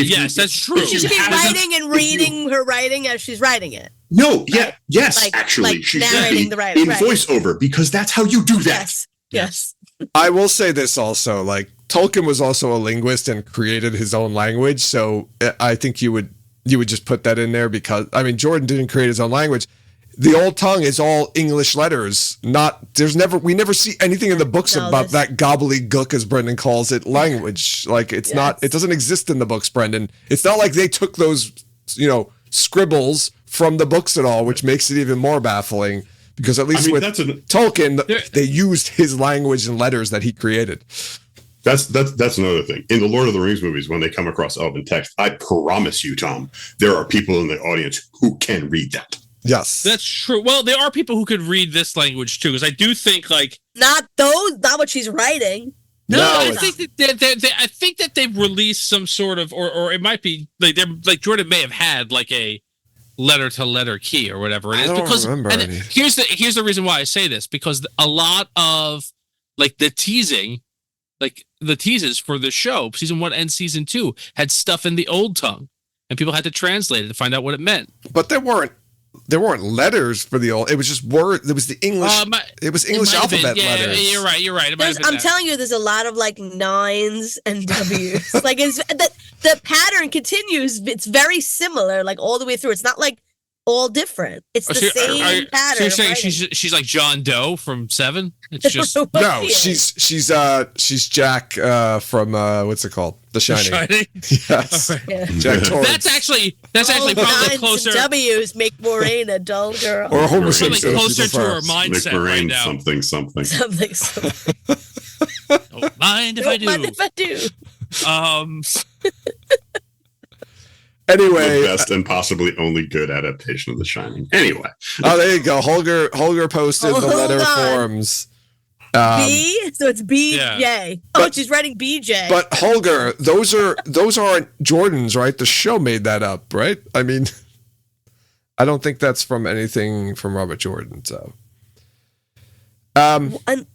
Yes, that's true. She's writing and reading her writing as she's writing it. No, yeah, yes, actually, she should narrating be the writing, in voiceover, because that's how you do that. Yes. I will say this also, Tolkien was also a linguist and created his own language, so I think you would just put that in there because Jordan didn't create his own language. The old tongue is all English letters. We never see anything in the books about that gobbledygook, as Brendan calls it, language. It's not. It doesn't exist in the books, Brendan. It's not like they took those, scribbles from the books at all, which makes it even more baffling. Because at least with Tolkien, they used his language and letters that he created. That's another thing. In the Lord of the Rings movies, when they come across elven text, I promise you, Tom, there are people in the audience who can read that. Yes, that's true. Well, there are people who could read this language too, because I do think not what she's writing. No, I think that they've released some sort of, or it might be Jordan may have had a letter to letter key or whatever it is. I don't remember any. Here's the reason why I say this, because a lot of the teasing, the teases for the show, season 1 and season 2, had stuff in the old tongue, and people had to translate it to find out what it meant. But there weren't letters for the old. It was just word. It was the English. It was English alphabet letters. You're right. I'm telling you, there's a lot of 9s and W's. The pattern continues. It's very similar, all the way through. It's not all different. It's the same pattern. So you're saying she's like John Doe from Seven? It's just no. She's Jack from what's it called? The Shining. Yes. Yeah. Jack Torrance. That's actually probably closer. W's make Moraine a dull girl. Or homosexual. Closer to her mindset right now. Something. Don't mind if I do. Don't mind if I do. Anyway, the best and possibly only good adaptation of The Shining. Anyway, there you go. Holger posted the letter forms. B, so it's BJ. Yeah. She's writing BJ. But Holger, those aren't Jordan's, right? The show made that up, right? I don't think that's from anything from Robert Jordan. So, And I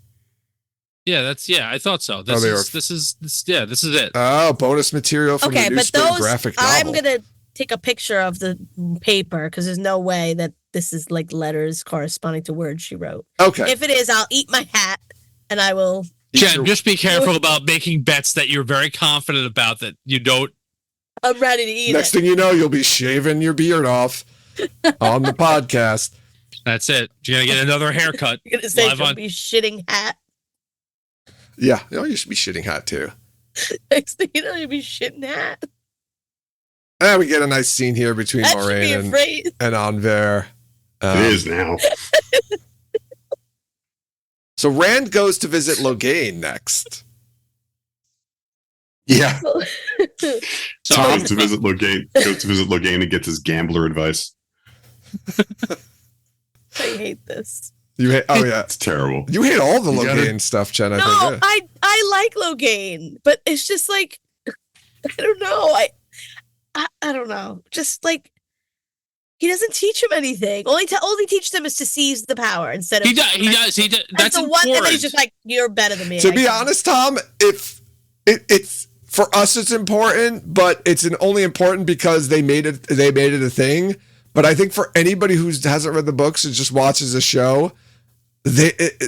thought so. This is it. Oh, bonus material from okay, the new but spring those graphic novel. I'm gonna take a picture of the paper because there's no way that this is like letters corresponding to words she wrote. Okay. If it is, I'll eat my hat and I will. Jen, just be careful about making bets that you're very confident about that you don't. I'm ready to eat Next it. thing you know, you'll be shaving your beard off on the podcast. That's it. You're gonna get another haircut. You're gonna say live she'll on. be shitting hat. Yeah, you should be shitting hat too. Next thing you know, you'll be shitting hat. And we get a nice scene here between I should be Moraine afraid. and Anver. It is now. So Rand goes to visit Logain next. Yeah. Sorry. Goes to visit Logain and gets his gambler advice. I hate this. You hate? Oh yeah, It's terrible. you hate all the You gotta- Logain stuff, Jen. I No, think. Yeah. I like Logain, but it's just like I don't know. I don't know. Just like he doesn't teach him anything. Only teaches him is to seize the power instead of He does. That's That's the one thing that important. he's just like, you're better than me. To I be can-" honest, Tom, if it's for us, it's important, but it's only important because they made it a thing. But I think for anybody who hasn't read the books and just watches the show,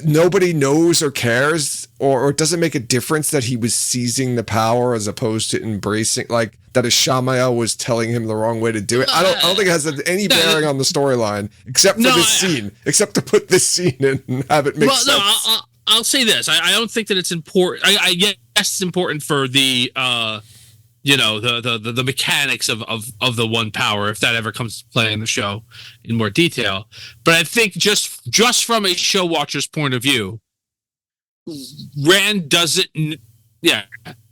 nobody knows or cares, or it doesn't make a difference that he was seizing the power as opposed to embracing, like that Ishamael was telling him the wrong way to do it. I don't think it has any bearing on the storyline except for this scene, except to put this scene in and have it make sense. No, I'll say this. I don't think that it's important. I guess it's important for the the mechanics of the one power, if that ever comes to play in the show in more detail. But I think just from a show watcher's point of view, Rand does it. Yeah,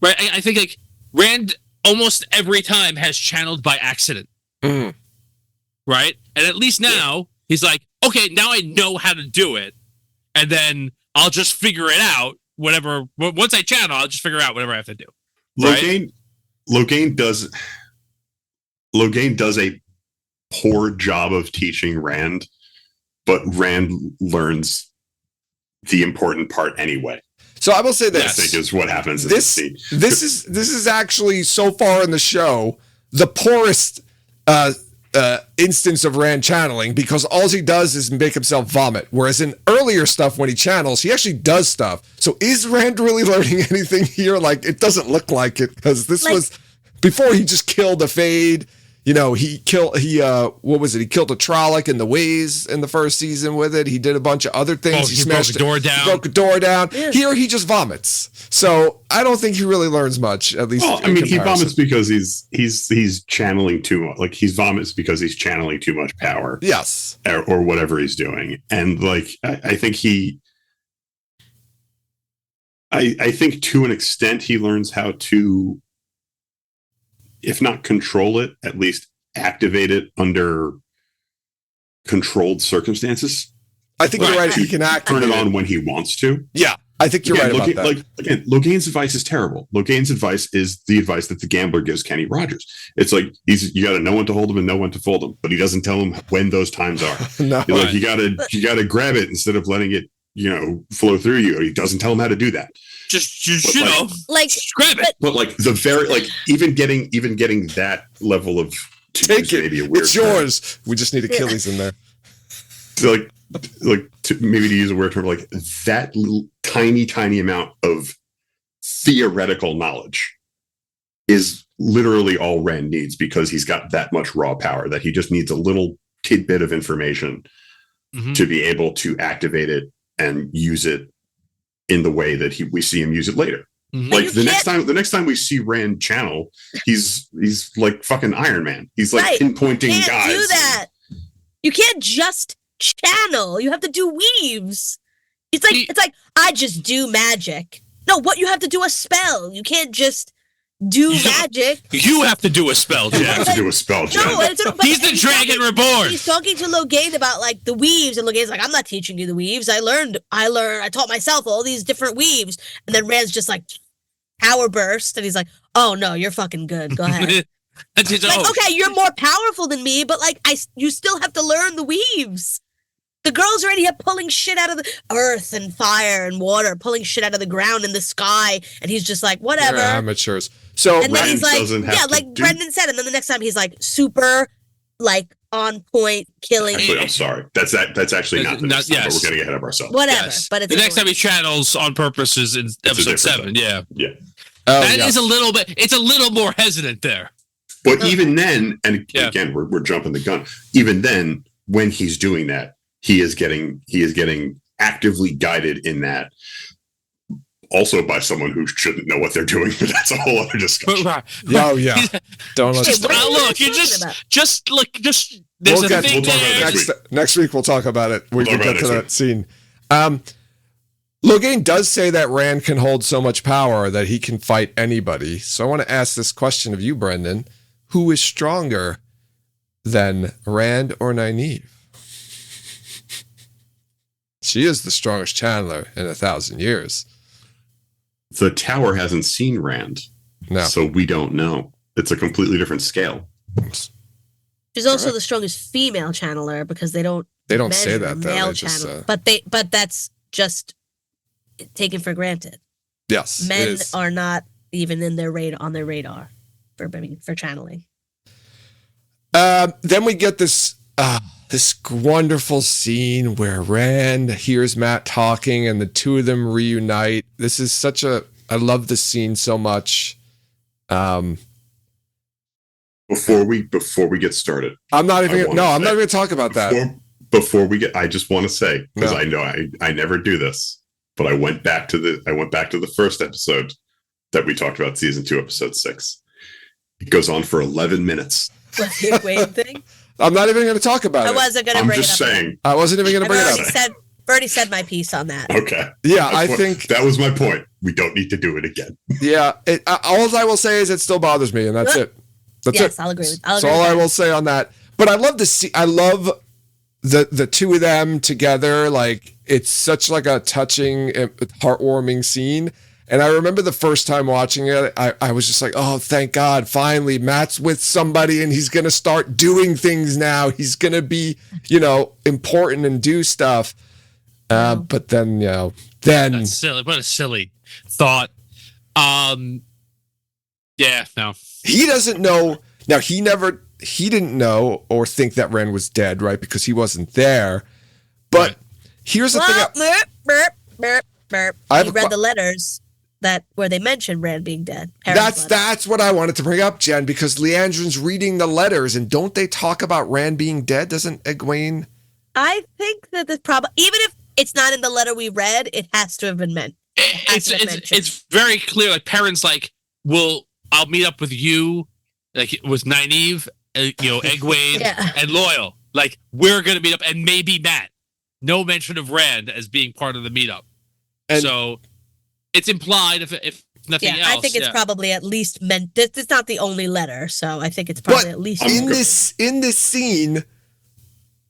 right. I think like Rand almost every time has channeled by accident. Mm. Right, and at least now he's like, okay, now I know how to do it, and then I'll just figure it out. Whatever. Once I channel, I'll just figure out whatever I have to do. Right? Logain does a poor job of teaching Rand, but Rand learns the important part anyway. So I will say this: I think is what happens in this scene. This is actually so far in the show the poorest instance of Rand channeling, because all he does is make himself vomit. Whereas in earlier stuff, when he channels, he actually does stuff. So is Rand really learning anything here? Like, it doesn't look like it, because this was before he just killed a Fade. He killed what was it? He killed a Trolloc in the Ways in the first season with it. He did a bunch of other things. He smashed the door down. He broke a door down. Yeah. Here he just vomits. So I don't think he really learns much, at least. Well, I mean, he vomits because he's channeling too much. Like, he vomits because he's channeling too much power. Yes. Or whatever he's doing. And like, I think I think to an extent he learns how to, if not control it, at least activate it under controlled circumstances. I think you're right. He can turn it on when he wants to. Yeah, I think you're right about that. Like, again, Logain's advice is terrible. Logain's advice is the advice that the gambler gives Kenny Rogers. It's like, you got to know when to hold him and know when to fold him, but he doesn't tell him when those times are. No. Like, you gotta grab it instead of letting it, flow through you. He doesn't tell him how to do that. Just like grab it. But like even getting that level of Take it. maybe a weird It's term. yours. We just need Achilles in there. So maybe to use a weird term, like that little tiny amount of theoretical knowledge is literally all Rand needs, because he's got that much raw power that he just needs a little tidbit of information to be able to activate it and use it in the way that we see him use it later. Mm-hmm. Like the next time we see Rand channel, he's like fucking Iron Man. He's like pinpointing you can't guys. do that. You can't just channel. You have to do weaves. It's like I just do magic. No, what you have to do a spell. You can't just do magic. You have to do a spell, You Jack. have to do a spell, Jen. No, He's the Dragon Reborn. He's talking to Logain about like the weaves, and Logain's like, I'm not teaching you the weaves. I taught myself all these different weaves. And then Rand's just like power burst, and he's like, oh no, you're fucking good. Go ahead. That's his Like, own. okay, you're more powerful than me, but like, you still have to learn the weaves. The girls already have pulling shit out of the earth and fire and water, pulling shit out of the ground and the sky, and he's just like, whatever. They're amateurs. So And then he's like, doesn't have yeah, to like do- Brendan said, and then the next time he's like super, like on point, killing. Actually, I'm sorry. That's actually not the next time, but we're getting ahead of ourselves. Whatever, Yes. but it's the next time annoying. he channels on purpose is in episode different 7. thing. Yeah, Yeah. that yes. is a little bit. It's a little more hesitant there. But even then, and Yeah. again, we're jumping the gun. Even then, when he's doing that, he is getting actively guided in that. Also by someone who shouldn't know what they're doing, but that's a whole other discussion. Oh, yeah. Don't let's. Hey, what are you Look, you talking about? just look, just there's We'll a get- thing we'll talk about there. it Next week we'll talk about it. We We'll can talk get about to it that next scene. Logain does say that Rand can hold so much power that he can fight anybody. So I want to ask this question of you, Brendan. Who is stronger than Rand or Nynaeve? She is the strongest channeler in 1,000 years. The tower hasn't seen Rand, No. so we don't know. It's a completely different scale. She's also Alright. the strongest female channeler because they don't say measure that, though. male They just, channel. But that's just taken for granted. yes. it Men is. are not even in their radar for channeling. Then we get this wonderful scene where Rand hears Matt talking and the two of them reunite. This is I love this scene so much. Before we get started, I'm not even I no, wanna I'm not say- even gonna talk about that. Before we get, I just want to say, because No. I know I never do this, but I went back to the first episode that we talked about, season 2, episode 6. It goes on for 11 minutes. What's the Wade thing? I'm not even gonna talk about I it. wasn't going to I'm bring just it up. saying. I wasn't even gonna I've bring it already up. already said my piece on that. Okay. Yeah, I That's what- think that was my point. We don't need to do it again. yeah. All I will say is it still bothers me, and that's it. That's Yes, it. I'll agree with That's that. all I will say on that. But I love to see. I love the two of them together. Like it's such like a touching, heartwarming scene. And I remember the first time watching it, I was just like, oh, thank God, finally Matt's with somebody and he's gonna start doing things now. He's gonna be, important and do stuff. But then, That's silly. What a silly thought. Yeah, no. he doesn't know. Now he didn't know or think that Ren was dead, right? Because he wasn't there. But Right. here's the Well, thing. I have You a read que- the letters where they mentioned Rand being dead. Parents' letters. That's what I wanted to bring up, Jen, because Leandrin's reading the letters, and don't they talk about Rand being dead? Doesn't Egwene? I think that the problem, even if it's not in the letter we read, it has to have been meant. It's very clear. Like parents, like, I'll meet up with you, like with Nynaeve, Egwene, Yeah. and Loyal. Like we're gonna meet up, and maybe Matt. No mention of Rand as being part of the meetup. And- So it's implied, if nothing Yeah, else. I think it's yeah. probably at least meant. It's not the only letter, so I think it's probably But at least. in this scene,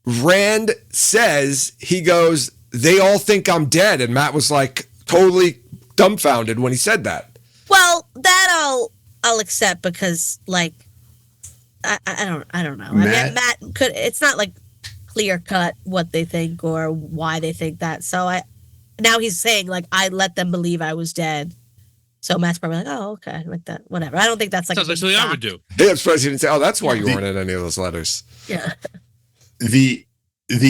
Rand says, he goes, they all think I'm dead, and Matt was like totally dumbfounded when he said that. Well, that I'll accept because like I don't know. I mean, Matt could. It's not like clear cut what they think or why they think that. So now he's saying like I let them believe I was dead. So Matt's probably like, oh, okay, like that, whatever. I don't think that's like Sounds a like big something I shock. would do. Yeah, I'm surprised he didn't say, oh, that's why you Yeah. weren't in any of those letters. Yeah. The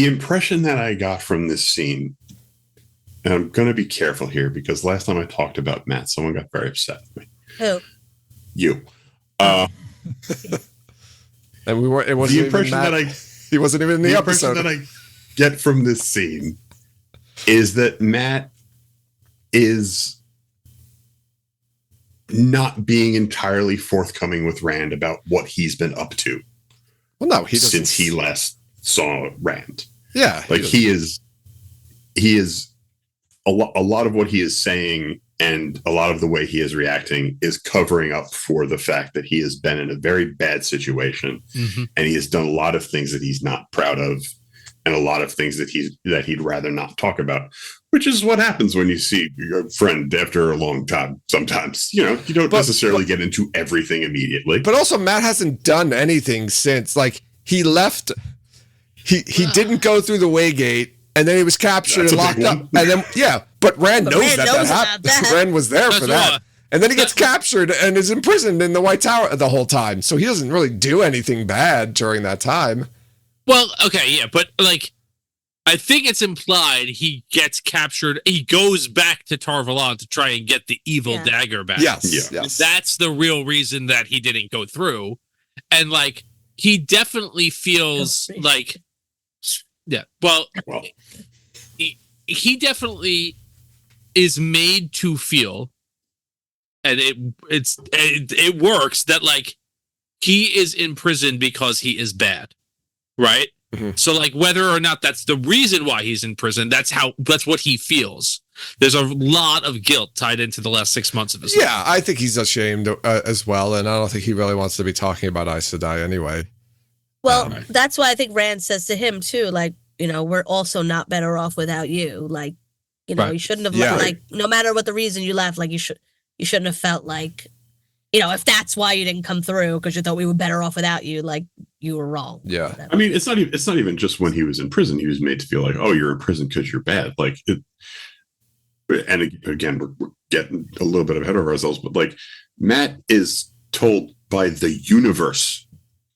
impression that I got from this scene, and I'm going to be careful here because last time I talked about Matt, someone got very upset with me. Who? You. And we weren't. It The wasn't even impression Matt. that He wasn't even in the impression episode. that I get from this scene is that Matt is not being entirely forthcoming with Rand about what he's been up to Well, no, he doesn't. since he last saw Rand. Yeah, Like he is a lot of what he is saying and a lot of the way he is reacting is covering up for the fact that he has been in a very bad situation Mm-hmm. and he has done a lot of things that he's not proud of and a lot of things that he'd rather not talk about, which is what happens when you see your friend after a long time. Sometimes, you don't necessarily get into everything immediately. But also, Matt hasn't done anything since. Like, he left. He didn't go through the Waygate, and then he was captured and locked up. And then, but Rand knows that happened. Rand was there for that. And then he gets captured and is imprisoned in the White Tower the whole time. So he doesn't really do anything bad during that time. Well, okay, yeah, but like, I think it's implied he gets captured. He goes back to Tar-Valon to try and get the evil dagger back. Yes. That's the real reason that he didn't go through. And like, he definitely feels like, he definitely is made to feel, and it works, that like he is in prison because he is bad, right? Mm-hmm. So like, whether or not that's the reason why he's in prison, that's what he feels. There's a lot of guilt tied into the last 6 months of his life. Yeah, I think he's ashamed as well, and I don't think he really wants to be talking about Aes Sedai anyway. Well, that's why I think Rand says to him too, like, we're also not better off without you. Like, you shouldn't have like, no matter what the reason you left, like you shouldn't have felt like, if that's why you didn't come through because you thought we were better off without you, like you were wrong. Yeah. Whatever. I mean, it's not even just when he was in prison. He was made to feel like, oh, you're in prison because you're bad. Like, and again, we're getting a little bit ahead of ourselves, but like, Matt is told by the universe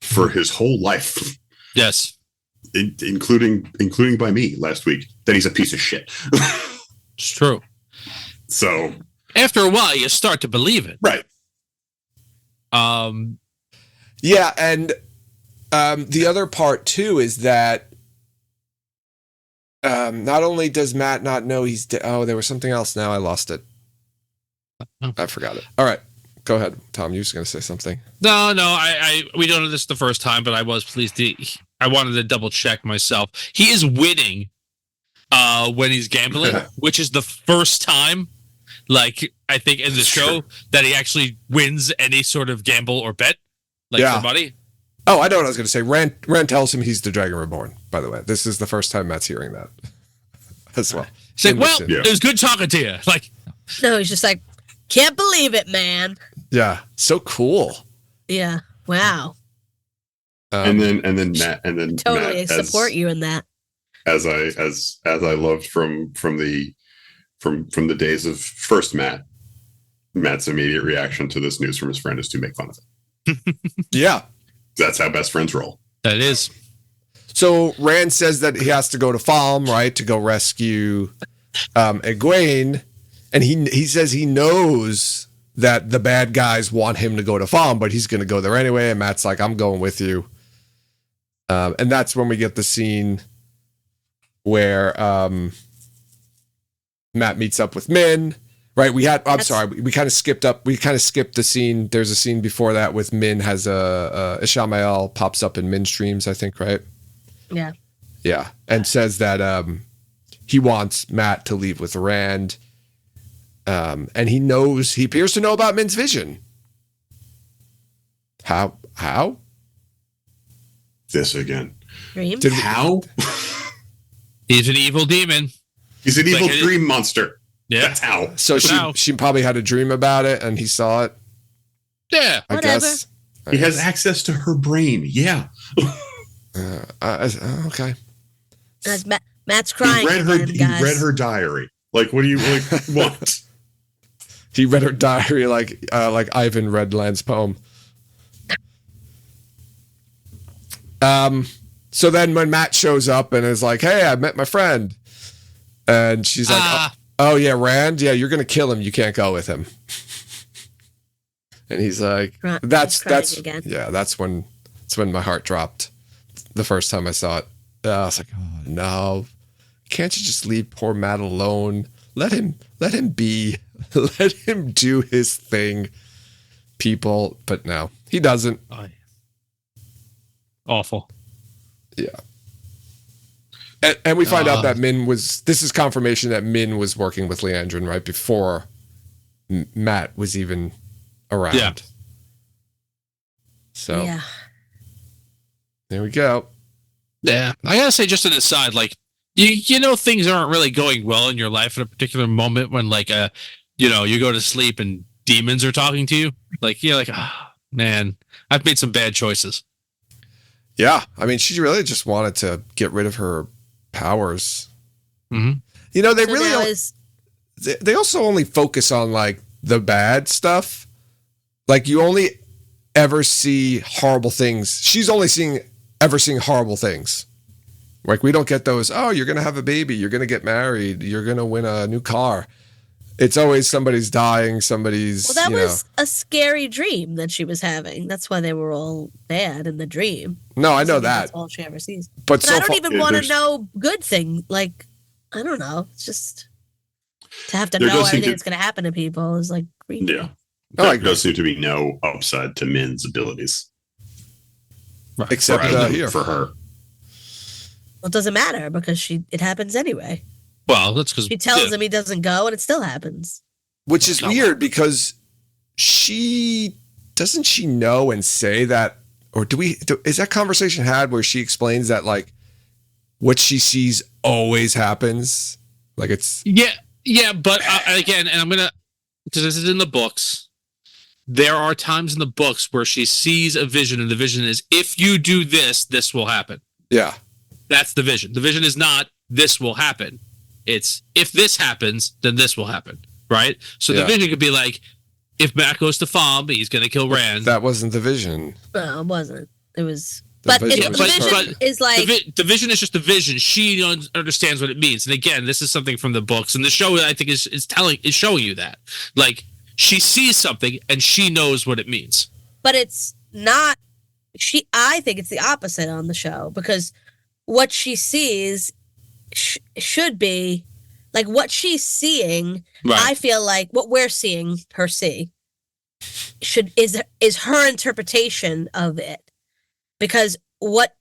for his whole life. Yes. Including by me last week, that he's a piece of shit. It's true. So after a while, you start to believe it. Right. Yeah, and the other part too is that not only does Matt not know he's there was something else. Now I lost it. I forgot it. All right, go ahead, Tom. You were going to say something. No. We don't know this the first time, but I was pleased. I wanted to double check myself. He is winning when he's gambling, which is the first time, like, I think in the show that he actually wins any sort of gamble or bet, like for money. Oh, I know what I was going to say. Rand tells him he's the Dragon Reborn, by the way. This is the first time Matt's hearing that as well. He's like, well, it was good talking to you. Like, no, he's just like, can't believe it, man. Yeah, so cool. Yeah, wow. And then Matt, totally Matt, support you in that. As I loved from the days of first Matt's immediate reaction to this news from his friend is to make fun of it. Yeah, that's how best friends roll. That is. So Rand says that he has to go to Falm, right, to go rescue Egwene, and he says he knows that the bad guys want him to go to Falm, but he's going to go there anyway. And Matt's like, I'm going with you. And that's when we get the scene where Matt meets up with Min, right? We kind of skipped the scene. There's a scene before that with Min has Ishamael pops up in Min's streams, I think, right? Yeah. Yeah. And says that he wants Matt to leave with Rand. And he appears to know about Min's vision. How? This again. Dream? How? He's an evil demon. He's an evil dream monster. Yeah. That's how. So she probably had a dream about it and he saw it. Yeah. I guess. He has access to her brain. Yeah. Okay. Matt's crying. He read her diary. Like, what do you want? He read her diary like Ivan read Land's poem. So then when Matt shows up and is like, hey, I met my friend. And she's like, oh yeah, Rand? Yeah, you're going to kill him. You can't go with him. And he's like, that's when my heart dropped the first time I saw it. I was like, oh no, can't you just leave poor Matt alone? Let him be, let him do his thing, people. But no, he doesn't. Awful. Yeah. And we find out that this is confirmation that Min was working with Leandrin right before Matt was even around. Yeah. So there we go. Yeah, I gotta say, just an aside, like you know, things aren't really going well in your life at a particular moment when, like, you go to sleep and demons are talking to you. Like, you're like, ah, man, I've made some bad choices. Yeah, I mean, she really just wanted to get rid of her powers. Mm-hmm. You know, they So really now they also only focus on like the bad stuff. Like you only ever see horrible things. She's only ever seeing horrible things. Like we don't get those, oh, you're going to have a baby, you're going to get married, you're going to win a new car. It's always somebody's dying, somebody's, Well, that was a scary dream that she was having. That's why they were all bad in the dream. No, I know That's that. all she ever sees. But And so I don't far, even want to know good thing. Like, I don't know. It's just to have to There know does seem everything to- that's going to happen to people is like creepy. Yeah. I like There does seem to be no upside to Min's abilities. Right. except here. For her. Well, it doesn't matter because it happens anyway. Well, that's because She tells him he doesn't go, and it still happens. Which is weird because doesn't she know and say that, or is that conversation had where she explains that like what she sees always happens? Like it's yeah, but again, and I'm gonna, because this is in the books. There are times in the books where she sees a vision, and the vision is, if you do this, this will happen. yeah. That's the vision. The vision is not this will happen. It's if this happens, then this will happen. Right? So the vision could be like, if Matt goes to Farm, he's going to kill Rand. That wasn't the vision. Well, it wasn't. It was. The But vision the was vision perfect. is like. The vision is just the vision. She understands what it means. And again, this is something from the books. And the show, I think, is showing you that. Like, she sees something and she knows what it means. But it's not. I think it's the opposite on the show because what she sees should be. Like what she's seeing, Right. I feel like what we're seeing her see is her interpretation of it. Because what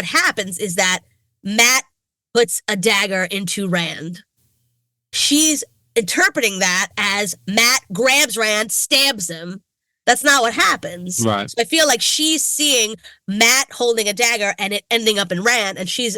happens is that Matt puts a dagger into Rand. She's interpreting that as Matt grabs Rand, stabs him. That's not what happens. Right. So I feel like she's seeing Matt holding a dagger and it ending up in Rand, and she's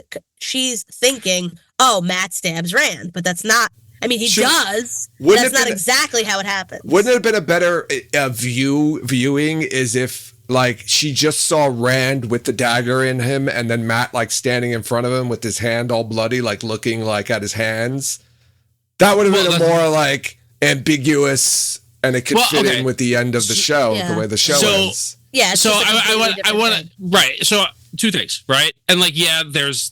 thinking, "Oh, Matt stabs Rand," but that's not. I mean, he does. That's not exactly how it happens. Wouldn't it have been a better viewing is if like she just saw Rand with the dagger in him, and then Matt like standing in front of him with his hand all bloody, like looking like at his hands. That would have been a more like ambiguous. And it could fit in with the end of the show, the way the show ends. Yeah. So I want to, right. So two things, right? And like, yeah, there's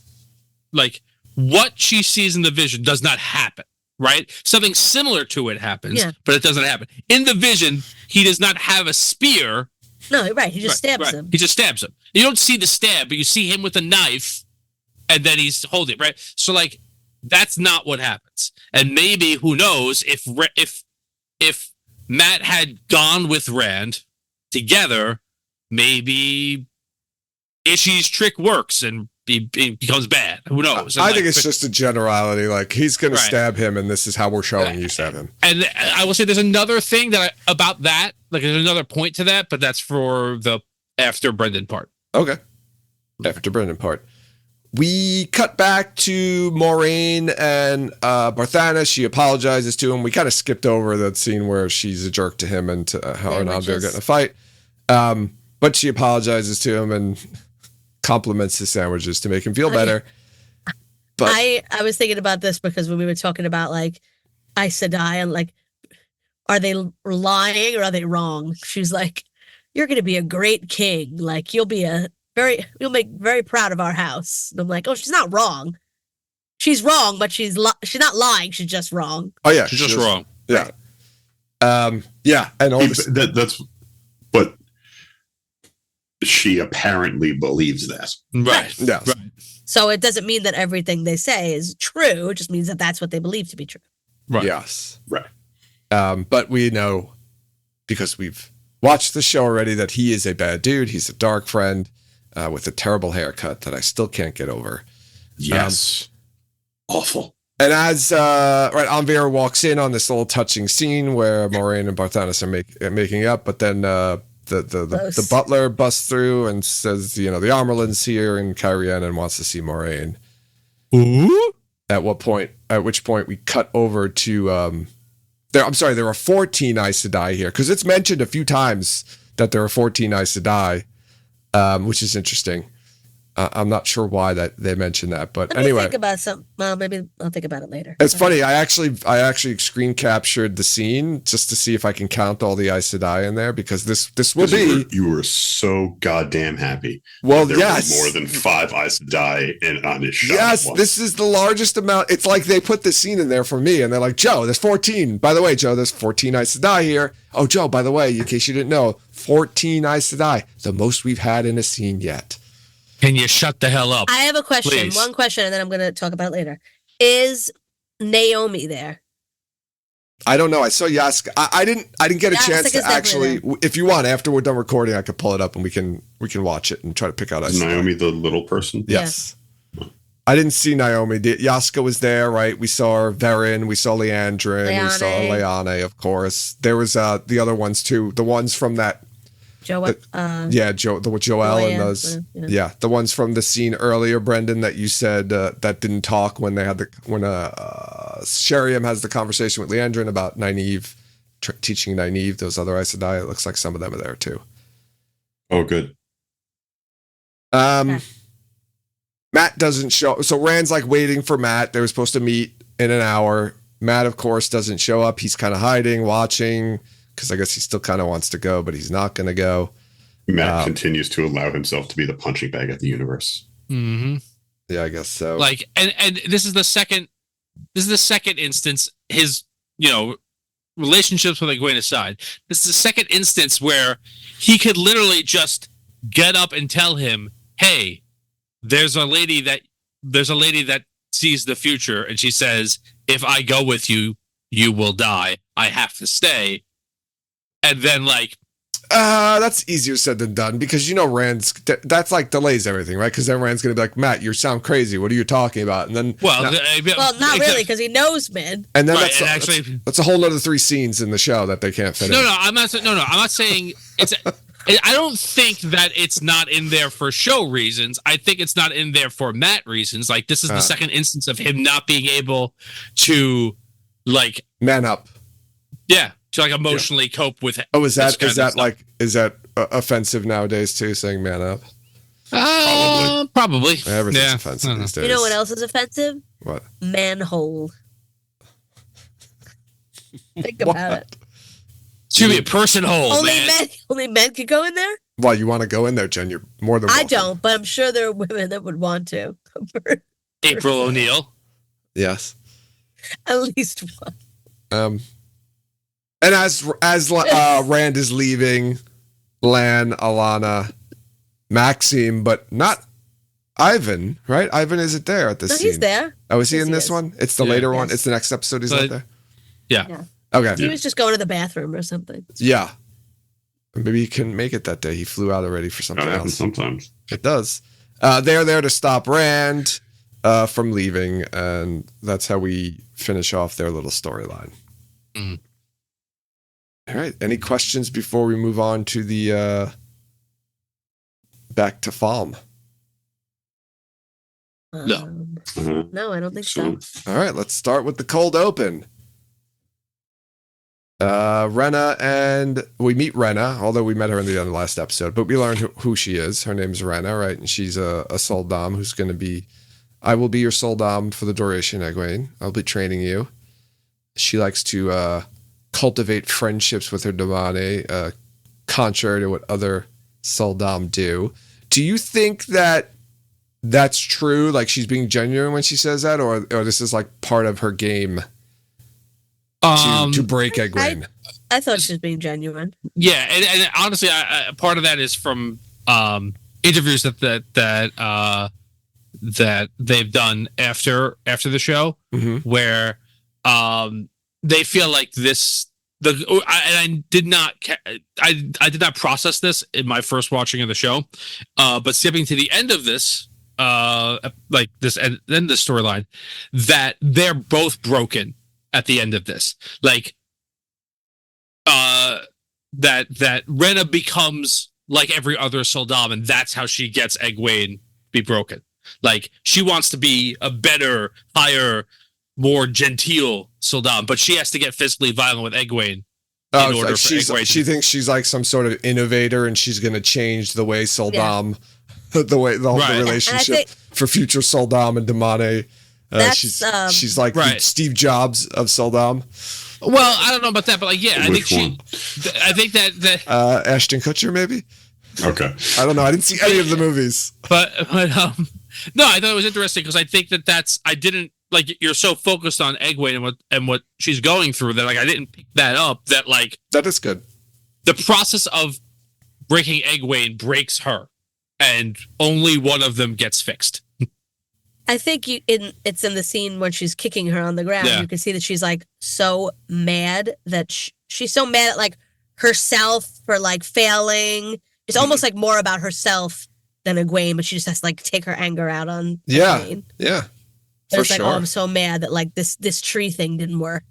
like what she sees in the vision does not happen, right? Something similar to it happens, but it doesn't happen. In the vision, he does not have a spear. No, right. He just stabs him. He just stabs him. You don't see the stab, but you see him with a knife and then he's holding it, right? So like, that's not what happens. And maybe, who knows, if Matt had gone with Rand together, maybe Ishii's trick works and he becomes bad. Who knows? I think it's just a generality. Like he's going to stab him, and this is how we're showing you stab him. And I will say there's another thing about that. Like there's another point to that, but that's for the after Brendan part. Okay, after Brendan part. We cut back to Moraine and Barthana. She apologizes to him. We kind of skipped over that scene where she's a jerk to him and to her and Andrea get in a fight. But she apologizes to him and compliments his sandwiches to make him feel better. But I was thinking about this because when we were talking about like Aes Sedai and like, are they lying or are they wrong? She's like, you're going to be a great king. Like you'll make very proud of our house. And I'm like, oh, she's not wrong. She's wrong, but she's not lying. She's just wrong. Oh yeah, she's just wrong. Yeah, yeah, and all this, that's what she apparently believes that. Right. Yes. Right. So it doesn't mean that everything they say is true. It just means that that's what they believe to be true. Right. Yes. Right. But we know because we've watched the show already that he is a bad dude. He's a dark friend. With a terrible haircut that I still can't get over. Yes. Awful. And as Anvira walks in on this little touching scene where Moraine and Barthanas are making up, but then the butler busts through and says, the Armerlin's here, and Kyrianen wants to see Moraine. Ooh. At which point we cut over to there are 14 Aes Sedai here, because it's mentioned a few times that there are 14 Aes Sedai, which is interesting. I'm not sure why that they mentioned that, but anyway. Think about well, maybe I'll think about it later. It's funny. I actually screen captured the scene just to see if I can count all the Aes Sedai in there, because this will be. You were so goddamn happy. Well, there yes, were more than 5 Aes Sedai on this shot. Yes, this is the largest amount. It's like they put this scene in there for me, and they're like, Joe, there's 14. By the way, Joe, there's 14 Aes Sedai here. Oh, Joe, by the way, in case you didn't know, 14 Aes Sedai, the most we've had in a scene yet. Can you shut the hell up? I have a question. Please. One question, and then I'm going to talk about it later. Is Naomi there? I don't know. I saw Yaska. I didn't get a chance to actually. If you want, after we're done recording, I could pull it up and we can watch it and try to pick out. Is Naomi the little person? Yes. Yeah. I didn't see Naomi. Yaska was there, right? We saw Varen. We saw Leandrin. We saw Leane, of course. There was the other ones too. The ones from that. Joel. Joel and those. Yeah, the ones from the scene earlier, Brendan, that you said that didn't talk when they had Sheriam has the conversation with Leandrin about Nynaeve, teaching Nynaeve those other Aes Sedai. It looks like some of them are there too. Oh, good. Matt doesn't show. So Rand's like waiting for Matt. They were supposed to meet in an hour. Matt, of course, doesn't show up. He's kind of hiding, watching, because I guess he still kind of wants to go, but he's not going to go. Matt continues to allow himself to be the punching bag of the universe. Mm-hmm. Yeah, I guess so. Like, and this is the second instance, his, relationships with Egwene aside, this is the second instance where he could literally just get up and tell him, hey, there's a lady that sees the future, and she says, if I go with you, you will die. I have to stay. And then that's easier said than done, because Rand's that's like delays everything, right? Because then Rand's gonna be like, Matt, you sound crazy. What are you talking about? And then not really, because he knows, man. And then right, that's a whole nother 3 scenes in the show that they can't fit in. I'm not saying it's. I don't think that it's not in there for show reasons. I think it's not in there for Matt reasons. Like, this is the second instance of him not being able to man up. Yeah. To emotionally cope with it. Oh, is that offensive nowadays too, saying man up? Probably. Everything's offensive these days. You know what else is offensive? What? Manhole. Think about it. Should be a person hole, Only men can go in there? Well, you want to go in there, Jen? You're more than welcome. I don't, but I'm sure there are women that would want to. April O'Neil. Yes. At least one. And as Rand is leaving, Lan, Alana, Maxime, but not Ivan, right? Ivan isn't there at this scene. He's there. Oh, is he in this one? It's the later one. Yes. It's the next episode. He's not there. Yeah. Okay. He was just going to the bathroom or something. Yeah. Maybe he couldn't make it that day. He flew out already for something else. Sometimes it does. They're there to stop Rand from leaving, and that's how we finish off their little storyline. Mm. All right. Any questions before we move on to the back to Falm? No. No, I don't think so. All right. Let's start with the cold open. Renna, and we meet Renna, although we met her in the last episode, but we learned who she is. Her name's Renna, right? And she's a Soldam who's going to be, I will be your Soldam for the duration, Egwene. I'll be training you. She likes to cultivate friendships with her Damane, contrary to what other Soldam do. Do you think that that's true? Like, she's being genuine when she says that, or this is like part of her game to break Egwene? I thought she was being genuine. Yeah, and honestly, part of that is from interviews that they've done after the show, mm-hmm. where they feel like this. I did not process this in my first watching of the show, but skipping to the end of this, like this and then the storyline, that they're both broken at the end of this. Like, that Rena becomes like every other Soldam, and that's how she gets Egwene be broken. Like she wants to be a better, higher, more genteel Soldam, but she has to get physically violent with Egwene. Oh, like she thinks she's like some sort of innovator, and she's going to change the way Soldam, the relationship for future Soldam and Damane. She's like the Steve Jobs of Soldam. Well, I don't know about that, but like, I think that Ashton Kutcher, maybe. Okay. I don't know. I didn't see any of the movies, but no, I thought it was interesting because I think I didn't like you're so focused on Egwene and what she's going through that like I didn't pick that up. That like that is good. The process of breaking Egwene breaks her, and only one of them gets fixed. I think it's in the scene when she's kicking her on the ground. Yeah. You can see that she's like so mad that she's so mad at like herself for like failing. It's almost like more about herself than Egwene, but she just has to like take her anger out on Egwene. Yeah. But it's like, oh, I'm so mad that like this tree thing didn't work.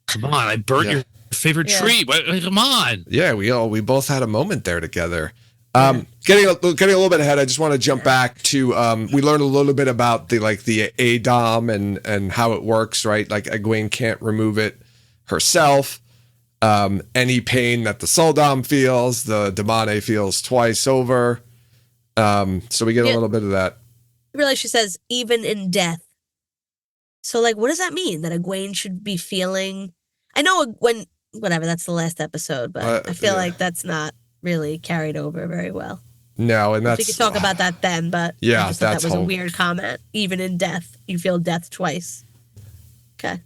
Come on, I burnt your favorite tree. But come on. Yeah, we both had a moment there together. Getting a little bit ahead, I just want to jump back to we learned a little bit about the ADOM and how it works, right? Like Egwene can't remove it herself. Any pain that the Soldam feels, the Damane feels twice over. So we get a little bit of that. I realize she says even in death. So like, what does that mean? That Egwene should be feeling? I know whatever. That's the last episode, but I feel like that's not really carried over very well. No, and we could talk about that then, but yeah, I just thought that was a weird comment. Even in death, you feel death twice. Okay.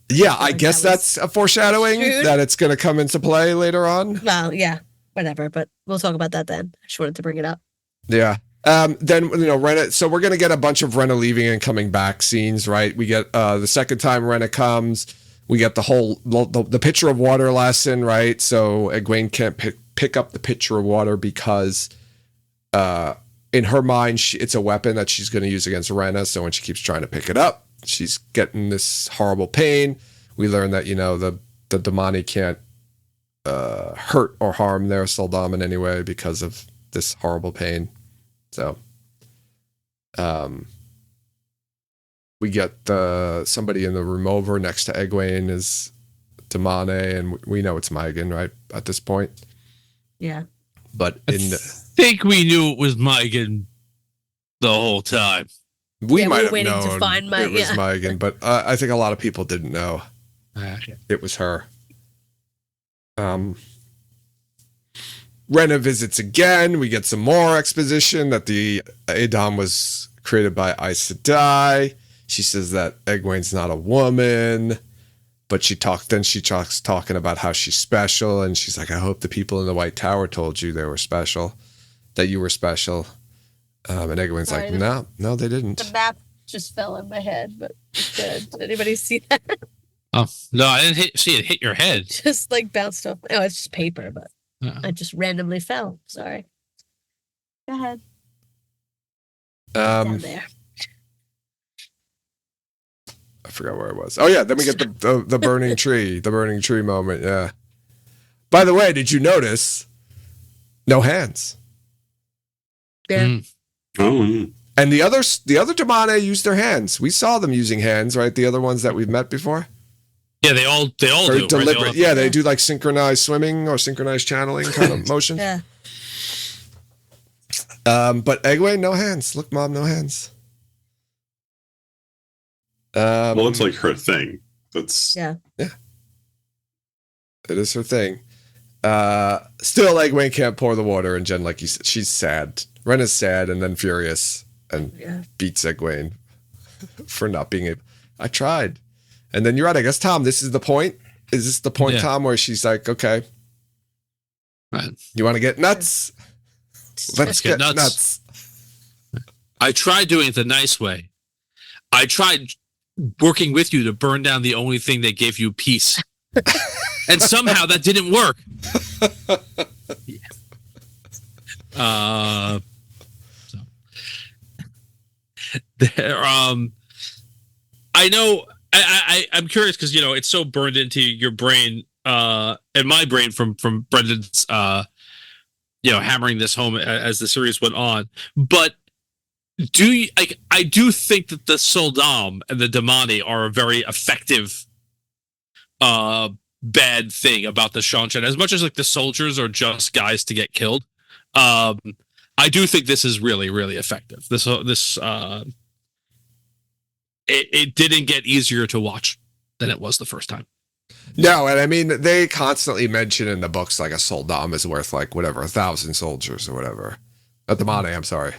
Yeah, I guess that's a foreshadowing that it's going to come into play later on. Well, yeah, whatever, but we'll talk about that then. I just wanted to bring it up. Yeah. Then Rena. So we're going to get a bunch of Rena leaving and coming back scenes, right? We get the second time Rena comes. We get the pitcher of water lesson, right? So Egwene can't pick up the pitcher of water because in her mind it's a weapon that she's going to use against Rena. So when she keeps trying to pick it up, she's getting this horrible pain. We learn that the Damane can't hurt or harm their Soldam in any way because of this horrible pain. So we get somebody in the room over next to Egwene is Damane, and we know it's Maigan, right, at this point. Yeah. But I think we knew it was Maigan the whole time. We might have known to find it was Maigan, but I think a lot of people didn't know it was her. Rena visits again. We get some more exposition that the ADOM was created by Aes Sedai. She says that Egwene's not a woman, but she talks talking about how she's special, and she's like, I hope the people in the White Tower told you they were special, that you were special. And Egwene's like, no, they didn't. The map just fell in my head, but it's good. Did anybody see that? Oh, no, I didn't see it hit your head. Just like bounced off. Oh, it's just paper, but I just randomly fell. Sorry. Go ahead. Down there. I forgot where I was. Oh yeah, then we get the burning tree, the burning tree moment. Yeah. By the way, did you notice? No hands. Yeah. Mm. Oh. Yeah. And the other Damane used their hands. We saw them using hands, right? The other ones that we've met before. Yeah, they all do. Deliberate. Right? They do like synchronized swimming or synchronized channeling kind of motion. Yeah. But Egwene, no hands. Look, Mom, no hands. Well, it's like her thing. That's yeah. It is her thing. Still, Egwene can't pour the water, and Jen, like you said, she's sad. Rena's sad and then furious and beats Egwene for not being able. I tried, and then you're right. I guess Tom, this is the point. Is this the point, Tom, where she's like, okay, you want to get nuts? Let's get nuts. I tried doing it the nice way. I tried working with you to burn down the only thing that gave you peace. And somehow that didn't work. I know. I'm curious because it's so burned into your brain. in my brain from Brendan's hammering this home as the series went on. But I do think that the Soldam and the Damani are a very effective bad thing about the Shanshan. As much as like the soldiers are just guys to get killed, I do think this is really, really effective. It didn't get easier to watch than it was the first time. No, and I mean, they constantly mention in the books like a Soldam is worth like whatever, 1,000 soldiers or whatever. At the Damane, I'm sorry.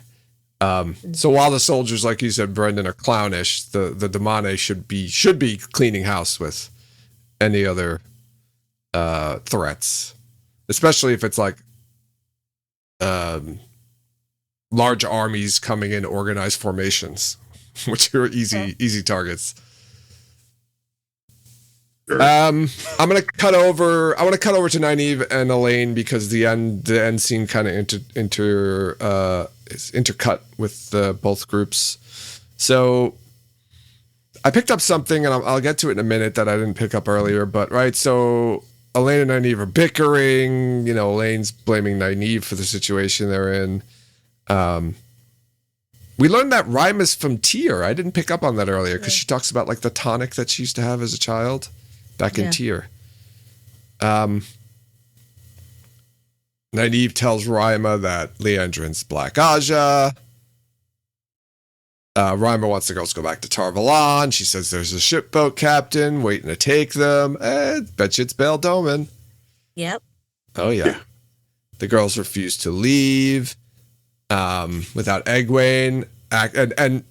So while the soldiers, like you said, Brendan, are clownish, the Damane should be cleaning house with any other threats, especially if it's like large armies coming in organized formations, which are easy targets. Sure. I'm gonna cut over. I want to cut over to Nynaeve and Elaine because the end scene kind of is intercut with both groups. So I picked up something, and I'll get to it in a minute that I didn't pick up earlier. But right, so Elaine and Nynaeve are bickering. You know, Elaine's blaming Nynaeve for the situation they're in. We learned that rhyme is from Tyr. I didn't pick up on that earlier because she talks about like the tonic that she used to have as a child back in Tyr. Nynaeve tells Rima that Leandrin's Black Aja. Rima wants the girls to go back to Tarvalon. She says there's a shipboat captain waiting to take them. Bet you it's Bail Doman. Yep. Oh, yeah. The girls refuse to leave without Egwene. And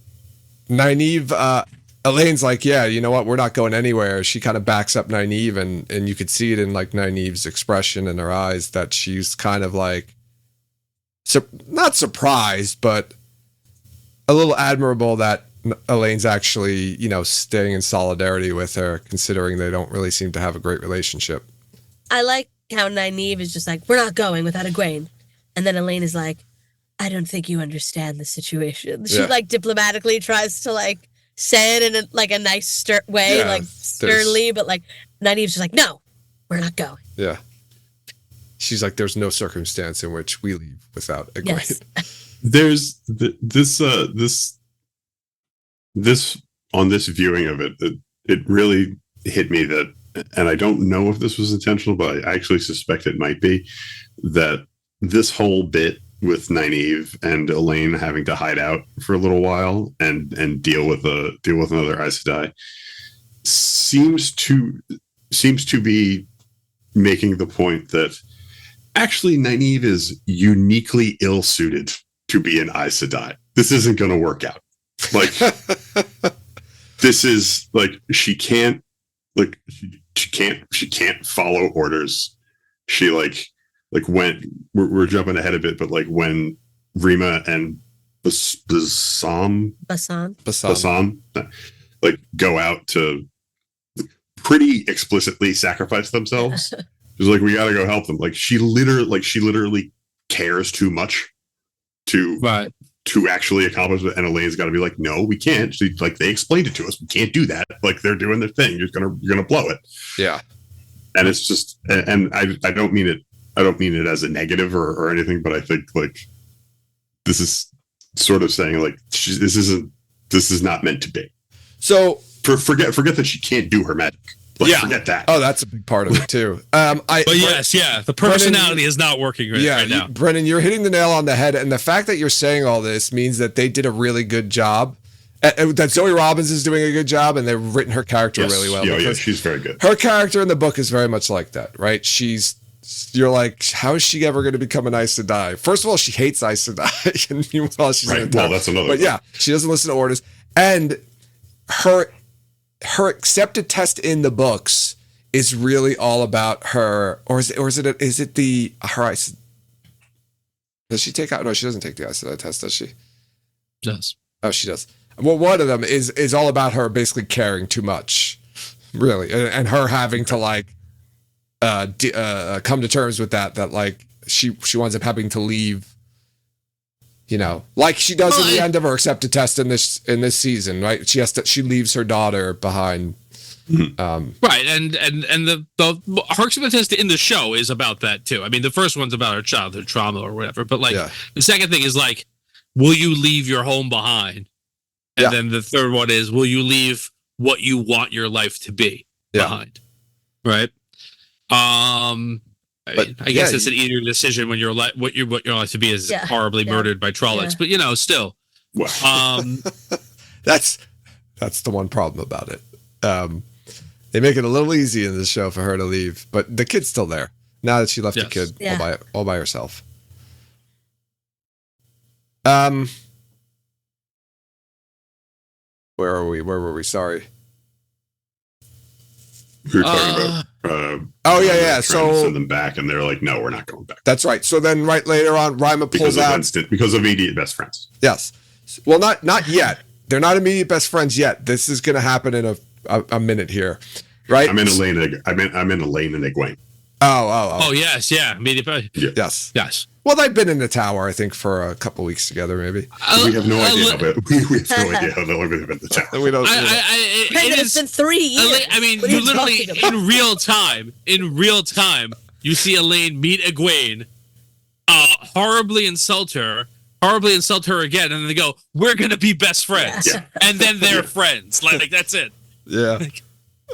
Nynaeve, Elaine's like, yeah, you know what? We're not going anywhere. She kind of backs up Nynaeve, and you could see it in like Nynaeve's expression in her eyes that she's kind of like, not surprised, but a little admirable that Elaine's actually, staying in solidarity with her, considering they don't really seem to have a great relationship. I like how Nynaeve is just like, we're not going without Egwene. And then Elaine is like, I don't think you understand the situation. She like diplomatically tries to like say it in a nice way, like sternly, but like Nynaeve's just like, no, we're not going. Yeah. She's like, there's no circumstance in which we leave without Egwene. Yes. There's this on this viewing of it, it really hit me that, and I don't know if this was intentional, but I actually suspect it might be, that this whole bit with Nynaeve and Elaine having to hide out for a little while and deal with another Aes Sedai seems to be making the point that actually Nynaeve is uniquely ill-suited to be an Aes Sedai. This isn't going to work out. Like, this is like, she can't follow orders. She like when we're jumping ahead a bit, but like when Rima and Basan like go out to pretty explicitly sacrifice themselves. She's like, we got to go help them. Like she literally cares too much to actually accomplish it. And Elaine's got to be like, no, we can't. She, like, they explained it to us. We can't do that. Like, they're doing their thing. You're gonna blow it. Yeah. And it's just, and I don't mean it. I don't mean it as a negative or anything, but I think like this is sort of saying like this is not meant to be. So forget that she can't do her magic. Like, forget that. Oh, that's a big part of it too. The personality is not working right now. Brendan, you're hitting the nail on the head, and the fact that you're saying all this means that they did a really good job. That Zoe Robbins is doing a good job, and they've written her character really well. Yeah, she's very good. Her character in the book is very much like that, right? You're like, how is she ever going to become an Aes Sedai? First of all, she hates Aes Sedai, and meanwhile she's right. Well, that's another. But yeah, she doesn't listen to orders, and her accepted test in the books is really all about her, or is it the her? Does she take out? No, she doesn't take the Aes Sedai test, does she? Does. Oh, she does. Well, one of them is all about her basically caring too much, really, and her having to like come to terms with that like she winds up having to leave, like she does in the end of her accepted test in this season, right? She leaves her daughter behind Right, and the Harks of Bethesda in the show is about that too. I mean, the first one's about her childhood trauma or whatever, but like the second thing is like, will you leave your home behind? And then the third one is, will you leave what you want your life to be behind? Right. I guess it's an easier decision when what your life to be is horribly murdered by Trollocs, but still. That's the one problem about it. They make it a little easy in this show for her to leave, but the kid's still there now that she left the kid all by herself. Where are we? Where were we? Sorry. We were talking about. So send them back, and they're like, "No, we're not going back." That's right. So then, right later on, Rima pulls out because of immediate best friends. Yes. Well, not yet. They're not immediate best friends yet. This is going to happen in a minute here, right? I'm in Elaine and Egwene. Oh, yes, yeah. Immediate. Yes. Well, they've been in the tower, I think, for a couple weeks together, maybe. We have no idea how long they've been in the tower. We don't. It's been 3 years. I mean, you literally in real time, you see Elaine meet Egwene, horribly insult her again, and then they go, "We're gonna be best friends," and then they're friends. Like that's it. Yeah.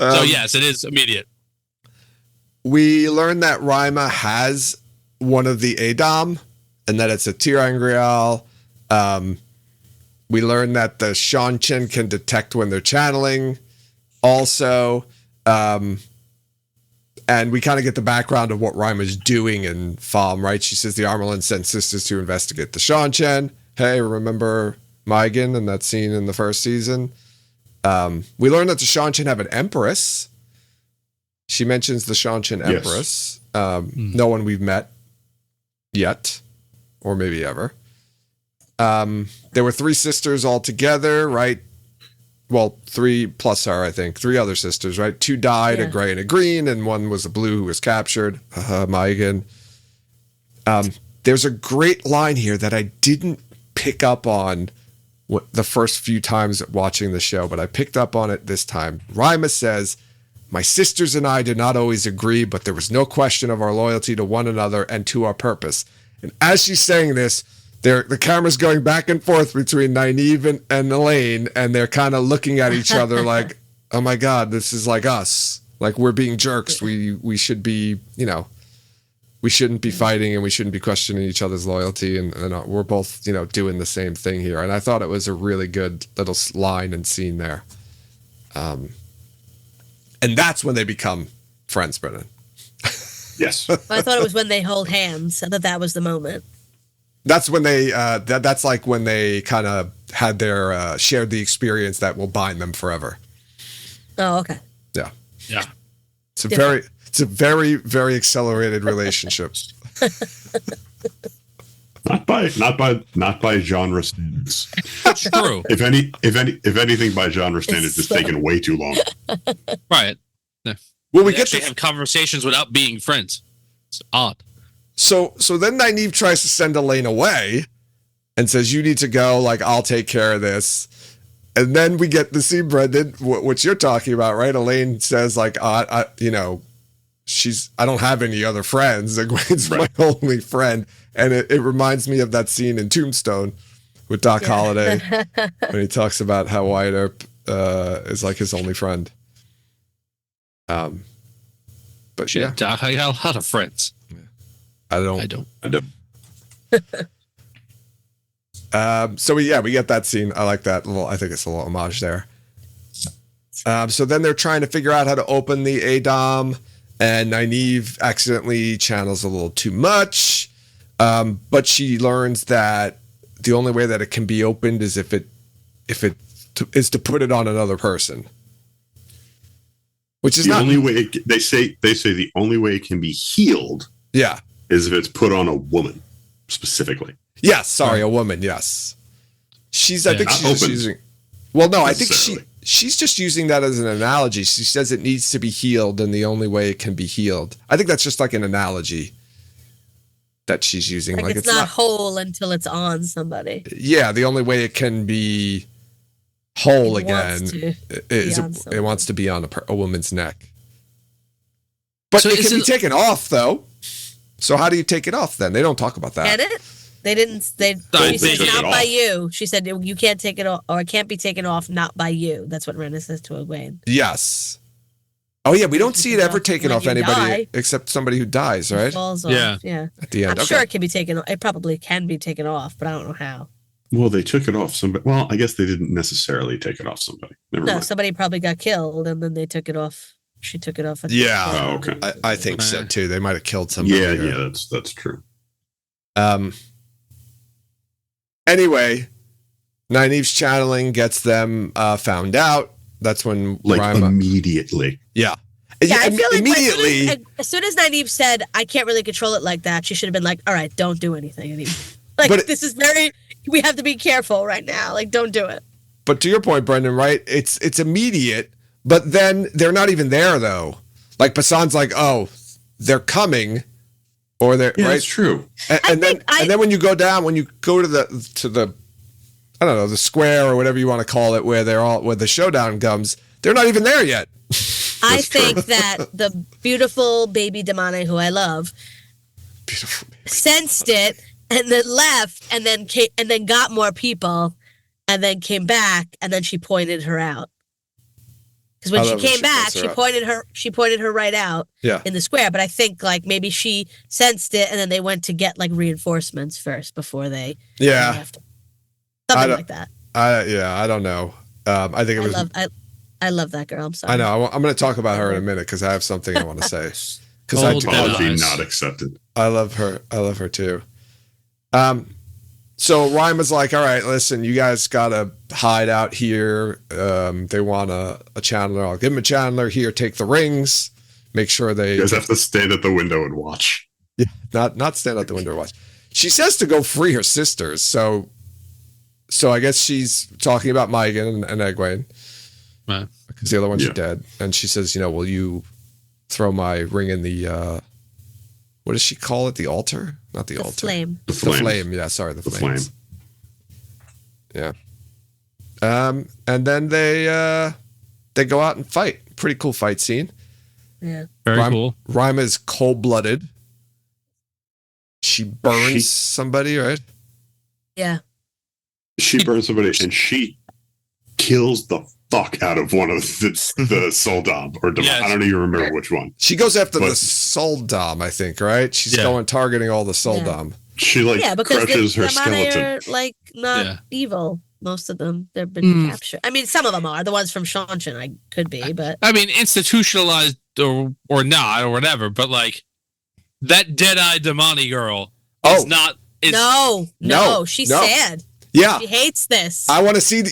So yes, it is immediate. We learn that Rima has one of the Adom, and that it's a Tirangrial. We learn that the Shanshin can detect when they're channeling. Also, and we kind of get the background of what Rima's doing in Falm, right? She says the Armelin sent sisters to investigate the Shanshin. Hey, remember Maigan and that scene in the first season? We learn that the Shanshin have an empress. She mentions the Shanshin empress. No one we've met yet, or maybe ever. There were 3 sisters altogether, right? Well, 3 plus her, I think. 3 other sisters, right? 2 died, a gray and a green, and 1 was a blue who was captured. Maigan. There's a great line here that I didn't pick up on the first few times watching the show, but I picked up on it this time. Rima says, "My sisters and I did not always agree, but there was no question of our loyalty to one another and to our purpose." And as she's saying this, the camera's going back and forth between Nynaeve and Elaine, and they're kind of looking at each other like, "Oh my God, this is like us. Like we're being jerks. We should be, we shouldn't be fighting, and we shouldn't be questioning each other's loyalty, and we're both, doing the same thing here." And I thought it was a really good little line and scene there. And that's when they become friends, Brendan. Yes. I thought it was when they hold hands. I thought that was the moment. That's when they. That's like when they kind of had their shared the experience that will bind them forever. Oh, okay. Yeah. Yeah. It's a very, very accelerated relationship. Not by genre standards. True. If anything by genre standards, it's taken way too long. Right. Well, we they get to have conversations without being friends. It's odd. So then Nynaeve tries to send Elaine away and says, "You need to go. Like, I'll take care of this." And then we get the scene, Brendan, what you're talking about, right? Elaine says, like, I don't have any other friends. Egwene's my only friend. And it reminds me of that scene in Tombstone with Doc Holliday when he talks about how Wyatt Earp is like his only friend. But Shit, Doc, I got a lot of friends. I don't. So we get that scene. I like that. I think it's a little homage there. So then they're trying to figure out how to open the Adom, and Nynaeve accidentally channels a little too much. But she learns that the only way that it can be opened is if it is to put it on another person. Which is the only way they say the only way it can be healed. Yeah. Is if it's put on a woman specifically. Yes, sorry, a woman. Yes, I think she's just using. Well, no, I think she's just using that as an analogy. She says it needs to be healed, and the only way it can be healed. I think that's just like an analogy that she's using. Like it's not whole until it's on somebody. Yeah, the only way it can be hole It wants again. to be on It someone. wants to be on a woman's neck. But So it is can be it- taken off, though. So how do you take it off then? They don't talk about that. Can it? They didn't. She They said took it not by off. you. She said you can't take it off, or it can't be taken off not by you. That's what Rena says to Egwene. Yes. Oh, yeah, we don't You see take it it ever off taken when off you anybody die. except somebody who dies, It right? falls off. Yeah. Yeah. At the end. I'm sure it can be taken off. It probably can be taken off, but I don't know how. Well, they took it off somebody. Well, I guess they didn't necessarily take it off somebody. Never No, mind. somebody probably got killed, and then they took it off. She took it off. Yeah. Oh, okay. I think so, too. They might have killed somebody. Yeah, or- yeah, that's true. Anyway, Nynaeve's channeling gets them found out. That's when Like Rima. immediately. Yeah. Yeah, I feel like immediately. as soon as Nynaeve said, "I can't really control it like that," she should have been like, "All right, don't do anything anymore." Like But- this is very. We have to be careful right now. Like, don't do it. But to your point, Brendan, right? It's immediate, but then they're not even there though. Like Basan's like, oh, they're coming, or they're Yeah, right. that's true. And then when you go down, when you go to the I don't know, the square or whatever you want to call it, where the showdown comes, they're not even there yet. I That's true. think that the beautiful baby Damane, who I love, Beautiful. sensed it and then left, and then got more people, and then came back, and then she pointed her out. Because when I she love when came she back, points her she out. pointed her right out Yeah. in the square. But I think like maybe she sensed it, and then they went to get like reinforcements first before they Yeah. left. Something don't- like that. I don't know. I think it was. I love that girl. I'm sorry. I know. I'm going to talk about her in a minute because I have something I want to say. Because Cold dead Apology eyes. not accepted. I love her. I love her too. So Rima's like, all right, listen, you guys gotta hide out here. They want a channeler. I'll give them a channeler here. Take the rings. Make sure they You guys have to stand at the window and watch. not stand out the window and watch. She says to go free her sisters. So I guess she's talking about Megan and Egwene Right. because the other ones Yeah. are dead. And she says, will you throw my ring in the what does she call it? The altar? Not the The altar. flame. The The flame. flame, yeah, sorry, the The flames. flame. Yeah. And then they go out and fight. Pretty cool fight scene. Yeah. Very cool. Rima is cold-blooded. She burns somebody, right? Yeah. She burns somebody and she kills the fuck out of one of the Soldom or Yes. I don't even remember which one. She goes after the But- Soldom, I think, right? She's Yeah. targeting all the Soldom. She like Yeah, because crushes her the Damane skeleton. are like not Yeah. evil. Most of them, they've been Mm. captured. I mean, some of them are. The ones from Shanshan, I could be, but I mean, institutionalized or not or whatever, but like that dead-eyed Damani girl is Oh. not. Is, no, she's no. sad. Yeah. She hates this. I want to see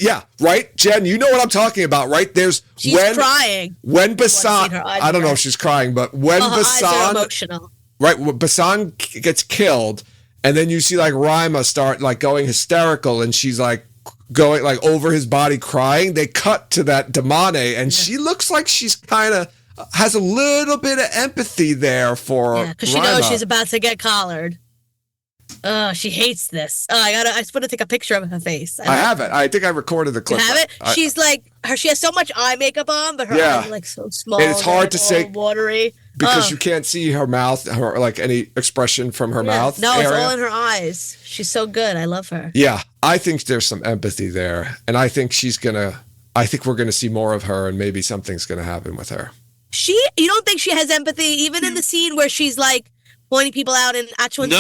right? Jen, you know what I'm talking about, right? There's She's crying. when wanna see Basan her eyes I don't know cry. if she's crying, but when Oh, her eyes are Basan emotional. right, when Basan gets killed, and then you see like Rima start like going hysterical, and she's like going like over his body crying. They cut to that Damane, and she looks like she's kind of has a little bit of empathy there for Yeah, because she Rima. knows she's about to get collared. Oh, she hates this. Oh, I just want to take a picture of her face. I have it. I think I recorded the You clip. have it? I- She's like she has so much eye makeup on, but her Yeah. eyes are like so small. And it's hard they're, to like, say- all watery. because Oh. you can't see her mouth or like any expression from her Yeah. mouth. No, it's area. all in her eyes. She's so good. I love her. Yeah, I think there's some empathy there, and I think I think we're gonna see more of her, and maybe something's gonna happen with her. You don't think she has empathy even in the scene where she's like pointing people out in Achwan No,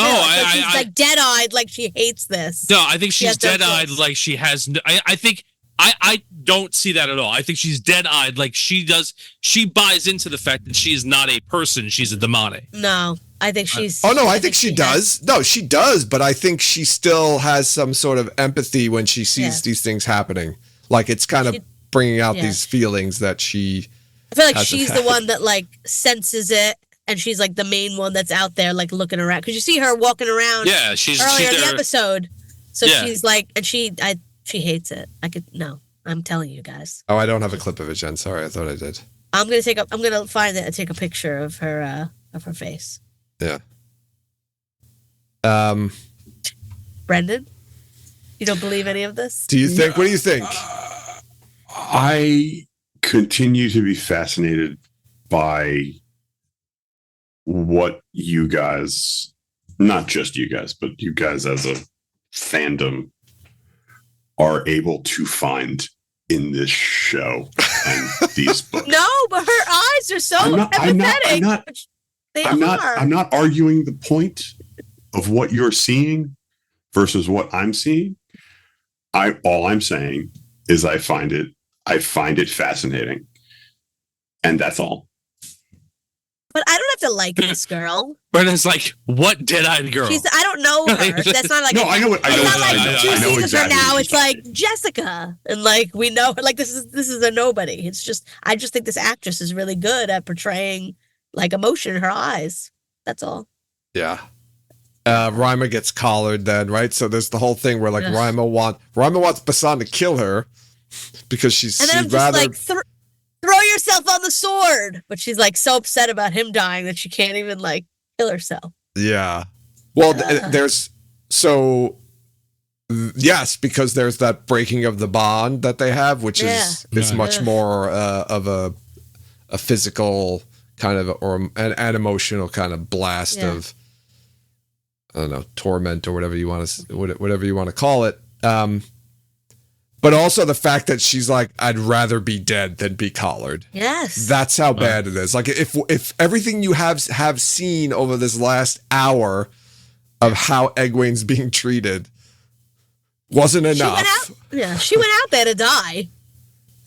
she's I- like dead-eyed, like she hates this. No, I think she's has no dead-eyed. choice. Like she has. I think I don't see that at all. I think she's dead-eyed. Like she does. She buys into the fact that she is not a person. She's a Damane. No, I think she's. Oh no, I think she does. No, she does, but I think she still has some sort of empathy when she sees Yeah. these things happening. Like it's kind of bringing out yeah. these feelings that she. I feel like hasn't she's had. the one that like senses it, and she's like the main one that's out there like looking around because you see her walking around Yeah, she's earlier in the there. episode. So Yeah. she's like, and she hates it. I'm telling you guys. Oh, I don't have a clip of it, Jen. Sorry, I thought I did. I'm gonna find it and take a picture of her face. Yeah. Brendan, you don't believe any of this? Do you think? What do you think? I continue to be fascinated by what you guys, not just you guys, but you guys as a fandom, are able to find in this show and these books. No, but her eyes are so empathetic. I'm not arguing the point of what you're seeing versus what I'm seeing. All I'm saying is I find it fascinating. And that's all. But I don't have to like this girl. Brendan's like, what Dead-Eyed girl? I don't know her. That's not like no, I know what it's not like I know. two I know seasons exactly from now. what It's you're like talking. Jessica, and like we know her. Like this is a nobody. It's just I just think this actress is really good at portraying like emotion in her eyes. That's all. Yeah. Rima gets collared then, right? So there's the whole thing where like Ugh. Rima wants Basan to kill her because And then I'm just like throw yourself on the sword. But she's like so upset about him dying that she can't even like kill herself. Yeah. Well, there's yes, because there's that breaking of the bond that they have, which is much more of a physical kind of or an emotional kind of blast of I don't know, torment or whatever you want to call it. But also the fact that she's like, I'd rather be dead than be collared. Yes. That's how bad it is. Like if everything you have seen over this last hour of how Egwene's being treated wasn't enough. She went out there to die.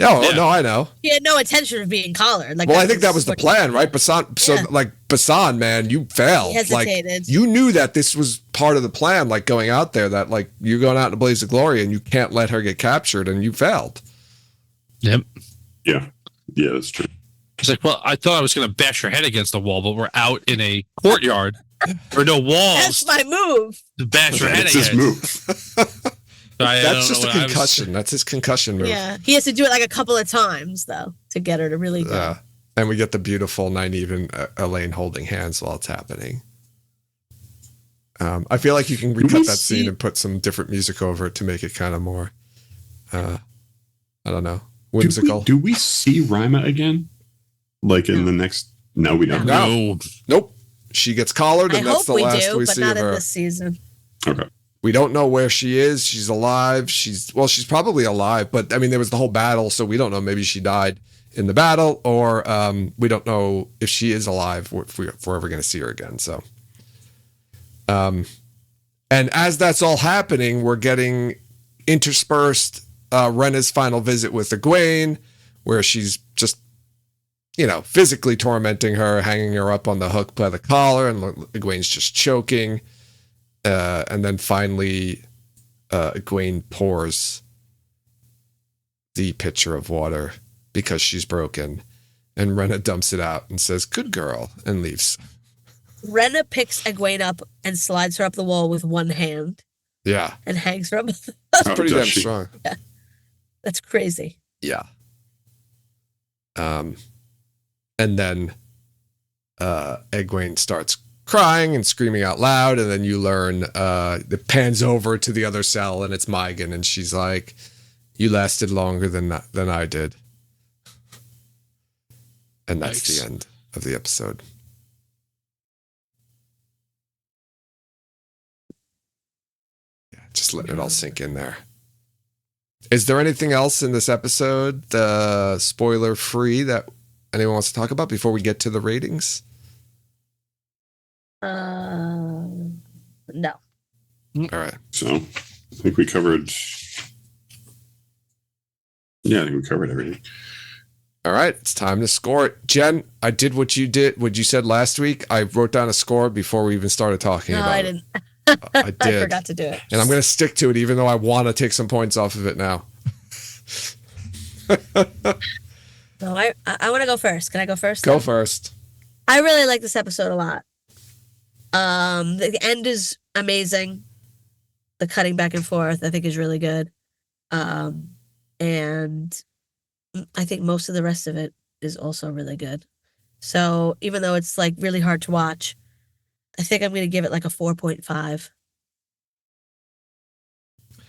Oh, no, I know. She had no intention of being collared. Like, well, I think that was the plan, right? Basan, so like Basan, man, you failed. He hesitated. Like, you knew that this was part of the plan, like going out there, that like you're going out in a blaze of glory and you can't let her get captured, and you failed. Yep. Yeah, that's true. It's like, well, I thought I was going to bash her head against the wall, but we're out in a courtyard. There are no walls. That's my move. To bash her head That's his against. move. That's just a concussion. That's his concussion move. Yeah, he has to do it like a couple of times though to get her to really go. And we get the beautiful Nynaeve Elaine holding hands while it's happening. I feel like you can recut that scene and put some different music over it to make it kind of more, I don't know, whimsical. Do we see Rima again? Like in the next? No, we don't. No. Nope. She gets collared, and that's the last we see of her. But not in this season. Okay. We don't know where she is. She's alive. She's probably alive, but I mean, there was the whole battle, so we don't know. Maybe she died in the battle, or we don't know if she is alive, or if we're ever going to see her again. So, and as that's all happening, we're getting interspersed Renna's final visit with Egwene, where she's just, physically tormenting her, hanging her up on the hook by the collar, and Egwene's just choking. And then finally, Egwene pours the pitcher of water because she's broken, and Renna dumps it out and says, "Good girl," and leaves. Renna picks Egwene up and slides her up the wall with one hand. Yeah. And hangs her up. That's pretty damn strong. Yeah. That's crazy. Yeah. And then Egwene starts crying and screaming out loud, and then you learn it pans over to the other cell, and it's Maigan, and she's like, "You lasted longer than I did," and that's the end of the episode. Yeah, just letting it all sink in there. Is there anything else in this episode, spoiler free, that anyone wants to talk about before we get to the ratings? No. All right. So, I think we covered. Yeah, I think we covered everything. All right, it's time to score it. Jen, I did what you said last week. I wrote down a score before we even started talking about it. I didn't. I did. I forgot to do it. And I'm going to stick to it, even though I want to take some points off of it now. No, I want to go first. Can I go first? Go first. I really like this episode a lot. The end is amazing. The cutting back and forth, I think, is really good. And I think most of the rest of it is also really good. So even though it's like really hard to watch, I think I'm going to give it like a 4.5. I'm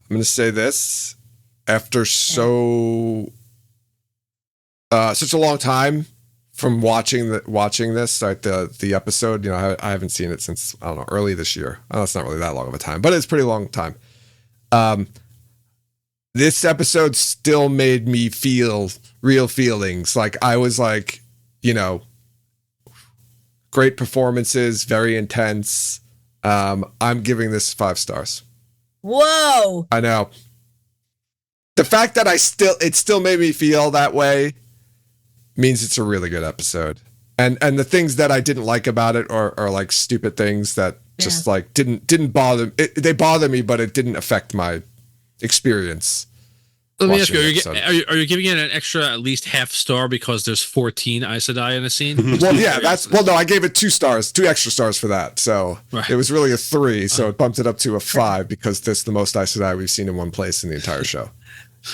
going to say this. after such a long time from watching this, like the episode. I haven't seen it since, I don't know, early this year. I know it's not really that long of a time, but it's a pretty long time. This episode still made me feel real feelings. Like I was like, great performances, very intense. I'm giving this 5 stars. Whoa! I know. The fact that it still made me feel that way means it's a really good episode. And the things that I didn't like about it are like stupid things that just like didn't bother. They bother me, but it didn't affect my experience. Let me ask you: are you giving it an extra at least half star because there's 14 Aes Sedai in the scene? Well, yeah, no, I gave it 2 stars, 2 extra stars for that. So It was really a 3, so it bumped it up to a 5 because that's the most Aes Sedai we've seen in one place in the entire show.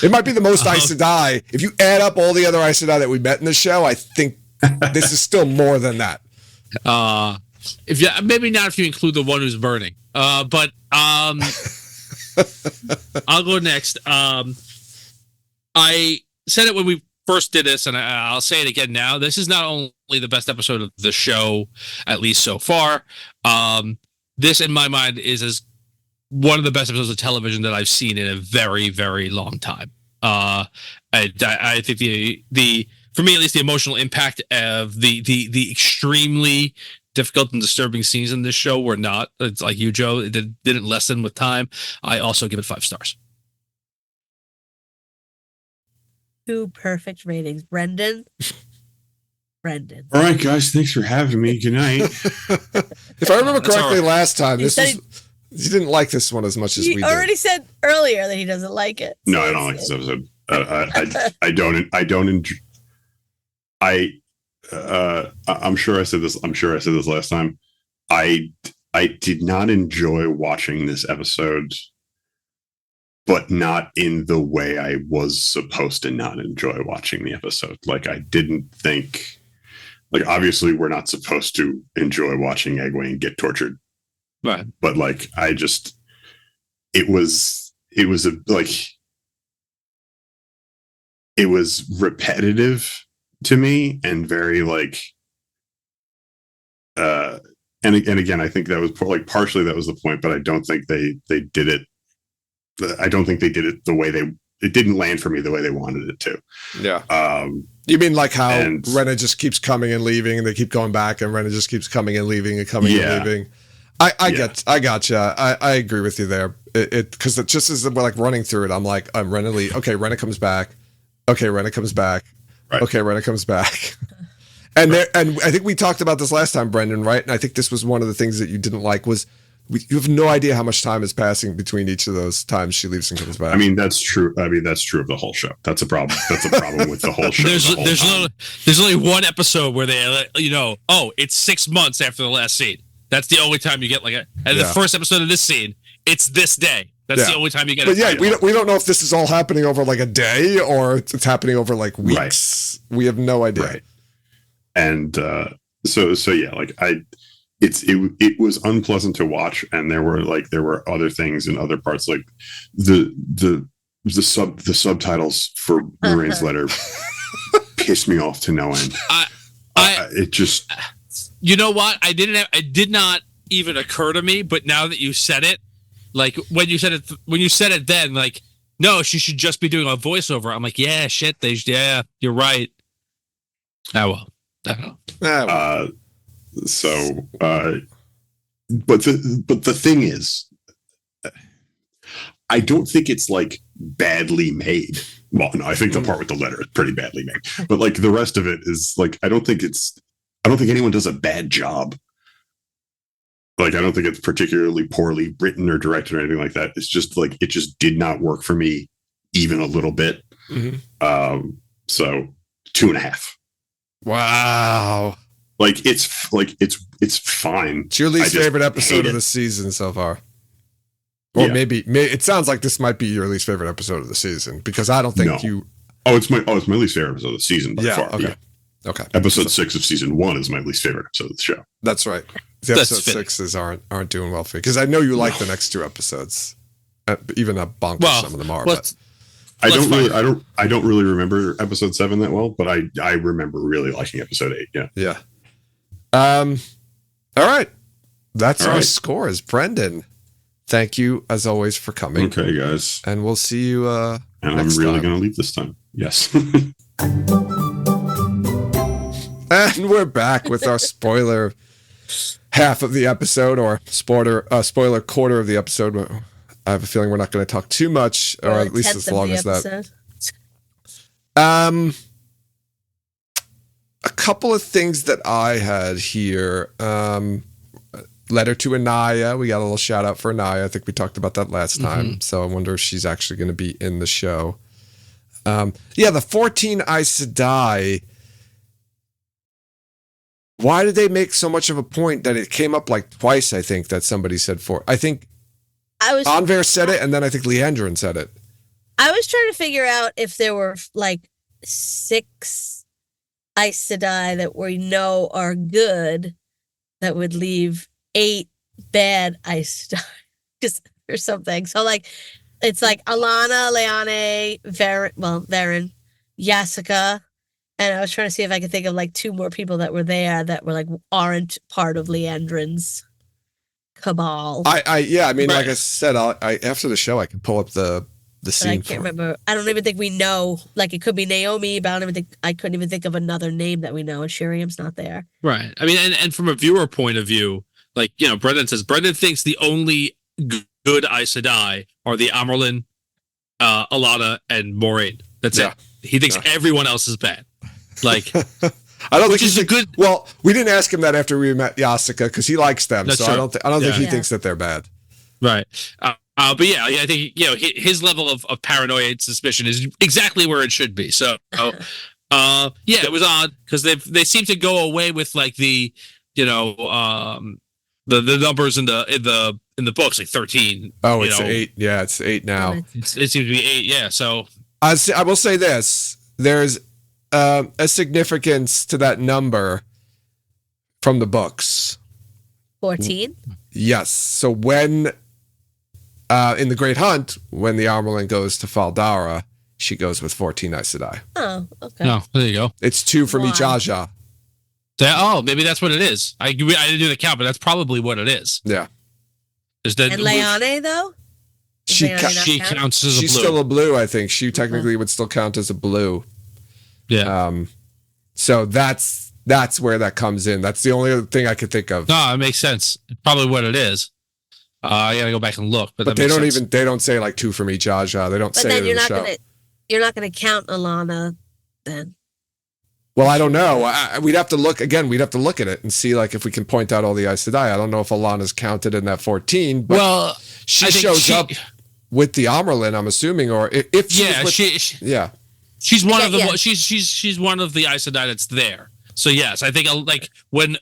It might be the most Aes Sedai. If you add up all the other Aes Sedai that we met in the show, I think this is still more than that. Maybe not if you include the one who's burning. But I'll go next. I said it when we first did this, and I'll say it again now. This is not only the best episode of the show, at least so far. This, in my mind, is one of the best episodes of television that I've seen in a very, very long time. I think for me at least, the emotional impact of the extremely difficult and disturbing scenes in this show were not. It's like you, Joe. It didn't lessen with time. I also give it 5 stars. 2 perfect ratings. Brendan. All right, guys. Thanks for having me. Good night. If I remember correctly, last time you didn't like this one as much as we did. You already said earlier that he doesn't like it. No, I don't like this episode. I don't enjoy. I'm sure I said this. I'm sure I said this last time. I did not enjoy watching this episode, but not in the way I was supposed to not enjoy watching the episode. Like I didn't think, like obviously we're not supposed to enjoy watching Egwene get tortured, right? But like it was repetitive to me and very like and again I think that was partially that was the point, but I don't think they did it. I don't think they did it the way it didn't land for me the way they wanted it to. Yeah. You mean like how Rena just keeps coming and leaving and they keep going back and Rena just keeps coming and leaving and coming and leaving. I gotcha. I agree with you there. Because it just as we're like running through it, I'm like, Rena leave. Okay, Rena comes back. Okay, Rena comes back. Right. Okay, Rena comes back. And and I think we talked about this last time, Brendan, right? And I think this was one of the things that you didn't like was you have no idea how much time is passing between each of those times she leaves and comes back. I mean, that's true. That's true of the whole show. That's a problem. That's a problem with the whole show. There's only one episode where they, it's 6 months after the last scene. That's the only time you get the first episode of this scene, it's this day. That's the only time you get it. But we don't know if this is all happening over like a day or it's happening over like weeks. Right. We have no idea. Right. And so yeah, like it was unpleasant to watch, and there were other things in other parts, like the subtitles for Moraine's letter pissed me off to no end. It just, you know what? It did not even occur to me, but now that you said it, like when you said it then, like, no, she should just be doing a voiceover. I'm like, yeah, shit, you're right. Oh well. But the thing is, I don't think it's like badly made. Well, no, I think the part with the letter is pretty badly made, but like the rest of it is like, I don't think anyone does a bad job. Like, I don't think it's particularly poorly written or directed or anything like that. It's just like, it just did not work for me even a little bit. Mm-hmm. So 2.5. Wow. Like it's fine. It's your least favorite episode of the season so far. Or maybe it sounds like this might be your least favorite episode of the season, because I don't think you. It's my least favorite episode of the season by far. Okay. Yeah. Okay. Episode 6 of season 1 is my least favorite episode of the show. That's right. The episode 6s aren't doing well for you, because I know you like the next 2 episodes. Even a bonk some of them are. I don't really remember episode 7 that well, but I remember really liking episode 8. Yeah. Yeah. All right. That's our scores. Brendan, thank you as always for coming. Okay, guys. And we'll see you and I'm really going to leave this time. Yes. And we're back with our spoiler half of the episode, or spoiler quarter of the episode. I have a feeling we're not going to talk too much, or at least as long as that. A couple of things that I had here. Letter to Anaya. We got a little shout out for Anaya. I think we talked about that last time. So I wonder if she's actually going to be in the show. The 14 Aes Sedai. Why did they make so much of a point that it came up like twice? I think that somebody said I think Anver said it, and then I think Leandrin said it. I was trying to figure out if there were like 6 Aes Sedai that we know are good that would leave 8 bad Aes Sedai or something. So like, it's like Alana, Leane, Varen, Yasika. And I was trying to see if I could think of like 2 more people that were there that were like aren't part of Leandrin's cabal. Like I said, I after the show I can pull up the scene. I can't remember. I don't even think we know. Like it could be Naomi, but I couldn't even think of another name that we know. And Shiriam's not there. Right. I mean, and from a viewer point of view, like Brendan thinks the only good Aes Sedai are the Amyrlin, Alana, and Moraine. That's it. He thinks everyone else is bad. Like, I don't think he's good. Well, we didn't ask him that after we met Yasika because he likes them. That's true. I don't think he thinks that they're bad. Right. But I think his level of paranoia and suspicion is exactly where it should be. So, it was odd because they seem to go away with like the numbers in the books, like 13. Oh, it's 8. Yeah, it's 8 now. It seems to be 8. Yeah. So I will say this: there's a significance to that number from the books. 14. Yes. So when in the Great Hunt, when the Amyrlin goes to Faldara, she goes with 14 Aes Sedai. Oh, okay. No, there you go. It's 2 from each Aja. Maybe that's what it is. I didn't do the count, but that's probably what it is. Yeah. And Leane, though? She counts as a blue. She's still a blue, I think. She technically would still count as a blue. Yeah. So that's where that comes in. That's the only other thing I could think of. No, it makes sense. It's probably what it is. I gotta go back and look, but they don't say like 2 from each Aja. They don't say it in the show. You're not gonna count Alana then. Well, I don't know. We'd have to look again. We'd have to look at it and see like if we can point out all the Aes Sedai. I don't know if Alana's counted in that 14, but she shows up with the Amyrlin, I'm assuming, or if she's one of the she's one of the Aes Sedai that's there. So yes, I think like when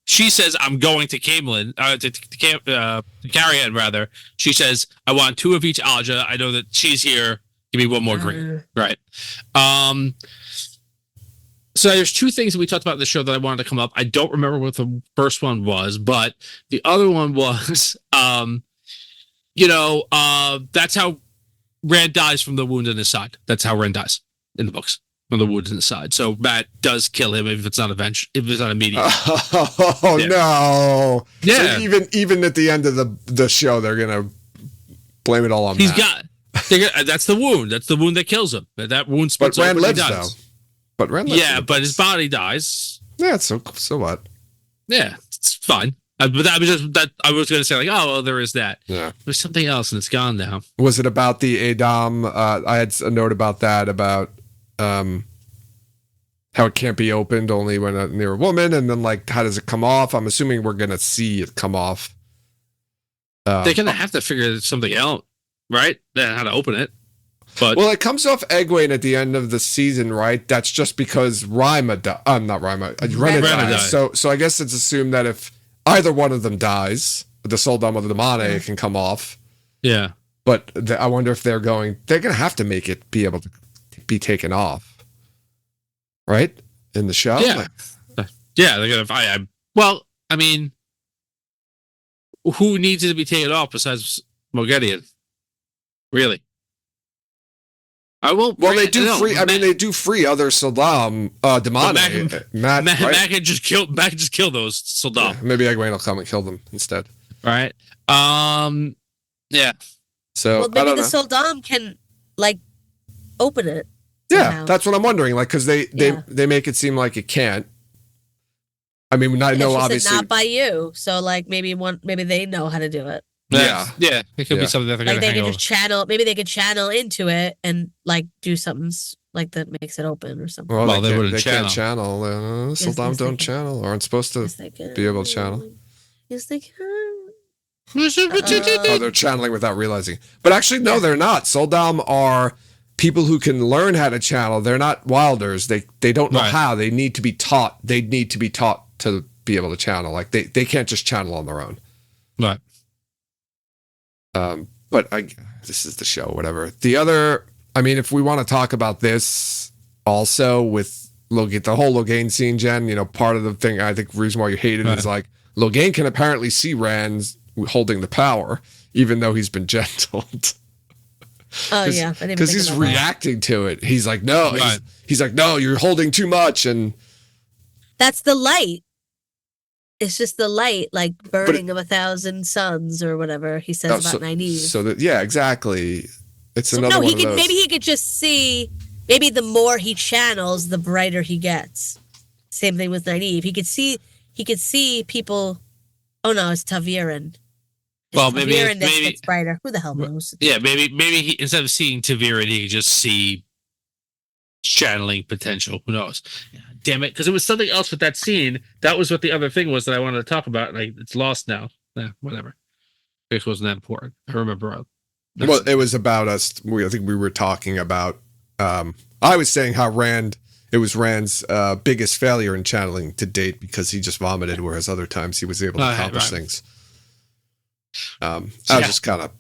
she says I'm going to Camelin, to Carrion rather, she says I want 2 of each Aja. I know that she's here. Give me 1 more green. Right. So there's 2 things that we talked about in the show that I wanted to come up. I don't remember what the first one was, but the other one was, that's how Rand dies from the wound in his side. That's how Rand dies in the books, from the wound in his side. So Matt does kill him if it's not immediate. No. Yeah. So even at the end of the show, they're gonna blame it all on Matt. That's the wound. That's the wound that kills him. That wound splits open. But Rand lives though. But Rand lives. Yeah, but his body dies. Yeah, so what? Yeah, it's fine. But I was going to say like, oh, well, there is that. Yeah, there's something else, and it's gone now. Was it about the Adam? I had a note about that about how it can't be opened only when near a woman, and then like how does it come off? I'm assuming we're going to see it come off. They're going to have to figure something out, right? How to open it. But it comes off Egwene at the end of the season, right? That's just because Rena dies. So I guess it's assumed that if either one of them dies, the Soldam or the Damane, it can come off. Yeah. But I wonder if they're going to have to make it be able to be taken off, right? In the show? Yeah. Yeah, they're going to. Well, I mean, who needs it to be taken off besides Moghedien? Really? I will. Well, they do free. I mean, they do free other Saddam, Damane, Matt. Matt can just kill. Matt can just kill those Saddam. Yeah, maybe Egwene will come and kill them instead. Right. Yeah. So well, I maybe don't the know. Soldam can like open it. Yeah, somehow. that's what I'm wondering. Like, because they make it seem like it can't. I mean, I know she said obviously not by you. So like maybe they know how to do it. Yeah. Yeah. It could Yeah. be something that they're Like gonna they hang could over. just channel. Maybe they could channel into it and like do something like that makes it open or something. Well, they wouldn't can't channel. Saddam yes, they don't can. channel, aren't supposed to Yes, they can. be able to channel. Yes, they can. Oh, they're channeling without realizing. But actually, no, they're not. Soldam are people who can learn how to channel. They're not wilders. They don't know how. They need to be taught. They need to be taught to be able to channel. Like they can't just channel on their own. Right. But this is the show, whatever. The other, I mean, if we want to talk about this also with the whole Logain scene, Jen, you know, part of the thing, I think the reason why you hate it is like Logain can apparently see Rand's holding the power, even though he's been gentled. Oh yeah, because he's reacting to it. He's like, no, he's like, no, you're holding too much, and that's the light. It's just the light, like burning of 1,000 suns or whatever he says about Nynaeve. So that, yeah, exactly. It's another one of those. Maybe he could just see. Maybe the more he channels, the brighter he gets. Same thing with Nynaeve. He could see people. Oh no, it's Taviran. Well, maybe it's brighter. Who the hell knows? Yeah, maybe he, instead of seeing Taviran, he could just see channeling potential. Who knows? Damn it, because it was something else with that scene. That was what the other thing was that I wanted to talk about. Like, it's lost now. Yeah, whatever. It wasn't that important. I remember. Well, it was about us. I think we were talking about. I was saying how it was Rand's biggest failure in channeling to date because he just vomited, whereas other times he was able to accomplish things. I was just kind of.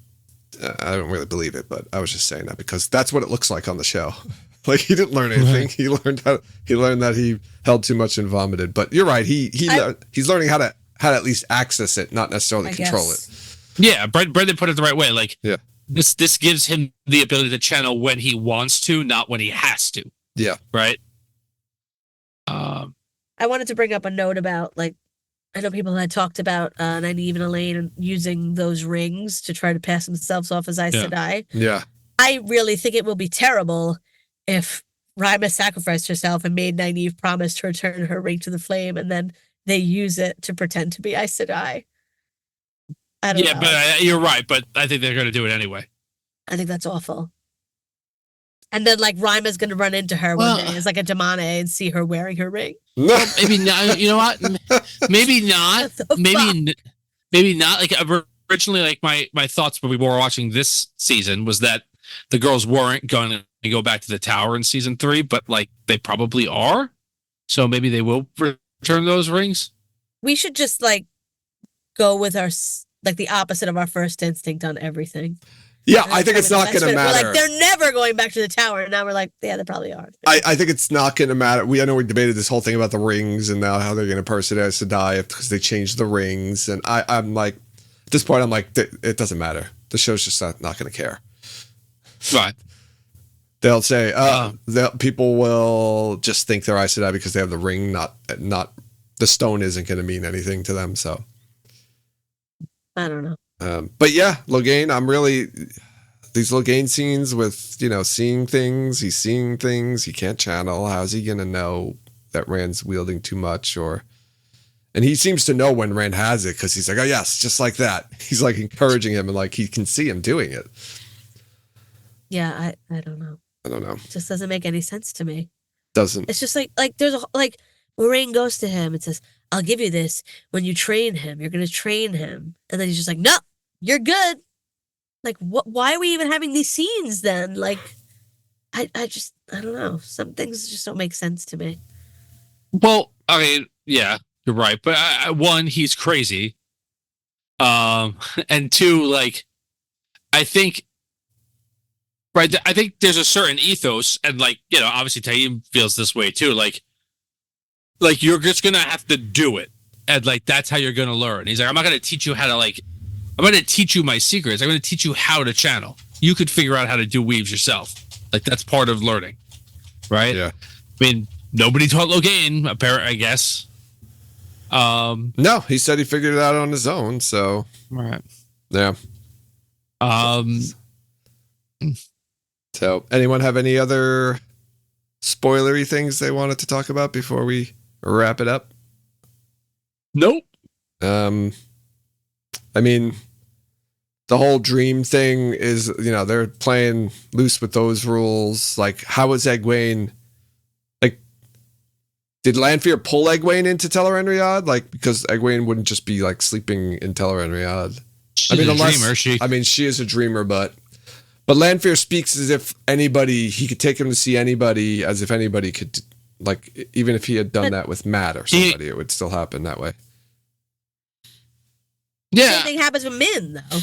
I don't really believe it, but I was just saying that because that's what it looks like on the show. Like he didn't learn anything. He learned that he held too much and vomited. But you're right. He's learning how to at least access it, not necessarily control it. Yeah, Brendan put it the right way. Like, yeah, this gives him the ability to channel when he wants to, not when he has to. Yeah, right. I wanted to bring up a note about like I know people had talked about Nynaeve and Elaine using those rings to try to pass themselves off as Aes Sedai. Yeah, I really think it will be terrible if Rima sacrificed herself and made Nynaeve promise to return her ring to the flame, and then they use it to pretend to be Aes Sedai. I don't know. But you're right. But I think they're going to do it anyway. I think that's awful. And then, like, Rima's going to run into her one day as like a Damane and see her wearing her ring. Well, maybe not. You know what? Maybe not. Maybe not. Like originally, like my thoughts when we were watching this season was that the girls weren't going to go back to the tower in season 3, but like they probably are. So maybe they will return those rings. We should just like go with our like the opposite of our first instinct on everything. Yeah, I think it's not going to matter. We're like, they're never going back to the tower. And now we're like, yeah, they probably are. I think it's not going to matter. I know we debated this whole thing about the rings and now how they're going to personate Aes Sedai because they changed the rings. And I'm like, at this point, I'm like, it doesn't matter. The show's just not going to care. Right. They'll say, people will just think they're Aes Sedai because they have the ring, not the stone isn't going to mean anything to them. So I don't know. But yeah, Logain, these Logain scenes with, seeing things, he's seeing things, he can't channel. How's he going to know that Rand's wielding too much and he seems to know when Rand has it because he's like, oh yes, just like that. He's like encouraging him and like he can see him doing it. Yeah, I don't know. I don't know. It just doesn't make any sense to me. Doesn't. It's just like there's Moraine goes to him and says, I'll give you this when you train him. You're going to train him. And then he's just like, no, you're good. Like, what? Why are we even having these scenes then? Like, I don't know. Some things just don't make sense to me. Well, I mean, yeah, you're right. But one, he's crazy. And two, like, I think there's a certain ethos, and like, obviously Taim feels this way too. Like you're just gonna have to do it, and like that's how you're gonna learn. He's like, I'm not gonna teach you how to I'm gonna teach you my secrets. I'm gonna teach you how to channel. You could figure out how to do weaves yourself. Like that's part of learning, right? Yeah. I mean, nobody taught Logain, apparently, I guess. No, he said he figured it out on his own. So, Right. yeah. So, anyone have any other spoilery things they wanted to talk about before we wrap it up? Nope. I mean, the whole dream thing is, they're playing loose with those rules. Like, how is Egwene? Like, did Lanfear pull Egwene into Tel'aran'rhiod? Like, because Egwene wouldn't just be like sleeping in Tel'aran'rhiod. She's a dreamer. She is a dreamer, but Lanfear speaks as if he could take him to see anybody, as if anybody could, like, even if he had done that with Matt or somebody, it would still happen that way. Yeah. Same thing happens with Min, though.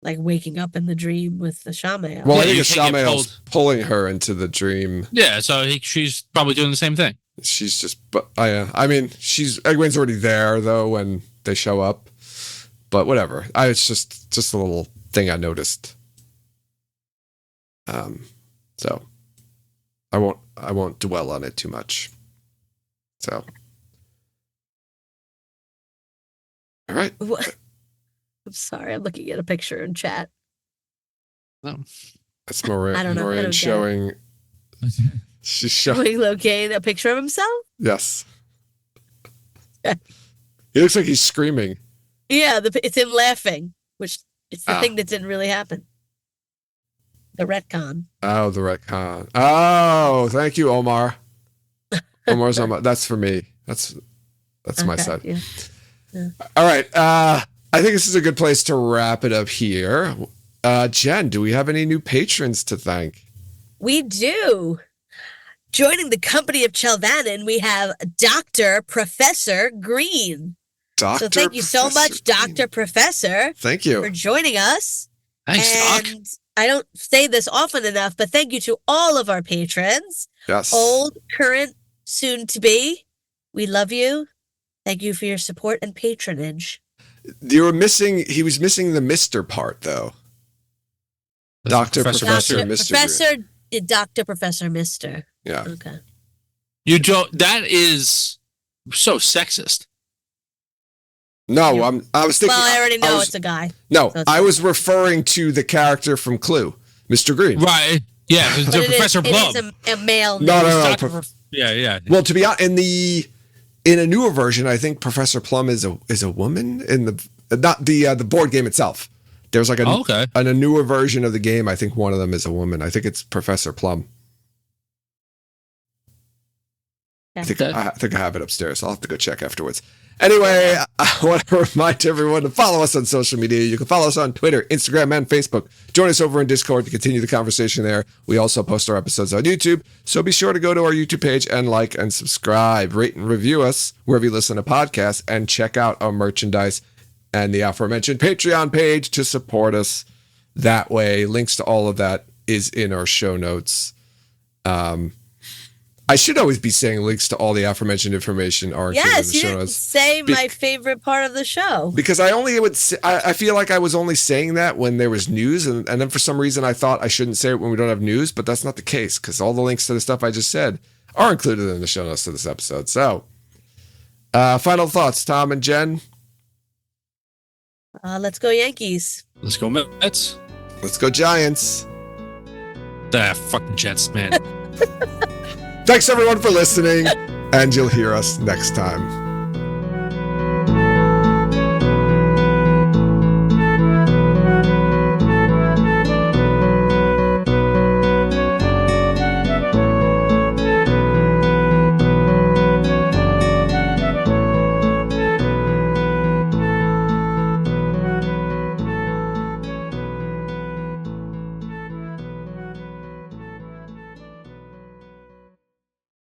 Like waking up in the dream with the Shamael. Well, I Yeah, think you the can't get Shamael's pulling her into the dream. Yeah, so she's probably doing the same thing. She's just, Egwene's already there though when they show up, but whatever. It's just a little thing I noticed. So I won't dwell on it too much. So, all right. What? I'm sorry, I'm looking at a picture in chat. That's Moraine. I don't know. Moraine showing. She's showing. Logain a picture of himself? Yes. He looks like he's screaming. Yeah, it's him laughing, which it's the thing that didn't really happen. The retcon. Oh, the retcon. Oh, thank you, Omar. Omar's on my. That's for me. That's my side. Yeah. All right. I think this is a good place to wrap it up here. Jen, do we have any new patrons to thank? We do. Joining the company of Chelvannon, we have Dr. Professor Green. So thank you so much, Dr. Professor. Thank you for joining us. Thanks, and Doc. I don't say this often enough, but thank you to all of our patrons. Yes. Old, current, soon to be. We love you. Thank you for your support and patronage. He was missing the Mr. part though. Dr. Professor Mr. Dr. Professor Mr. Yeah. Okay. That is so sexist. No, I was thinking. Well, I already know it's a guy. No, So I was referring to the character from Clue, Mr. Green. Right. Yeah, it's Professor Plum. It is a male. No. Yeah. Well, to be honest, in a newer version, I think Professor Plum is a woman in the board game itself. There's like a newer version of the game. I think one of them is a woman. I think it's Professor Plum. Okay. I think I have it upstairs. I'll have to go check afterwards. Anyway, I want to remind everyone to follow us on social media. You can follow us on Twitter, Instagram, and Facebook. Join us over in Discord to continue the conversation there. We also post our episodes on YouTube, so be sure to go to our YouTube page and like and subscribe. Rate and review us wherever you listen to podcasts, and check out our merchandise and the aforementioned Patreon page to support us that way. Links to all of that is in our show notes. I should always be saying links to all the aforementioned information are included in the show notes. Say my favorite part of the show. Because I feel like I was only saying that when there was news, and then for some reason I thought I shouldn't say it when we don't have news, but that's not the case, because all the links to the stuff I just said are included in the show notes to this episode. So, final thoughts, Tom and Jen? Let's go Yankees. Let's go Mets. Let's go Giants. Fucking Jets, man. Thanks everyone for listening, and you'll hear us next time.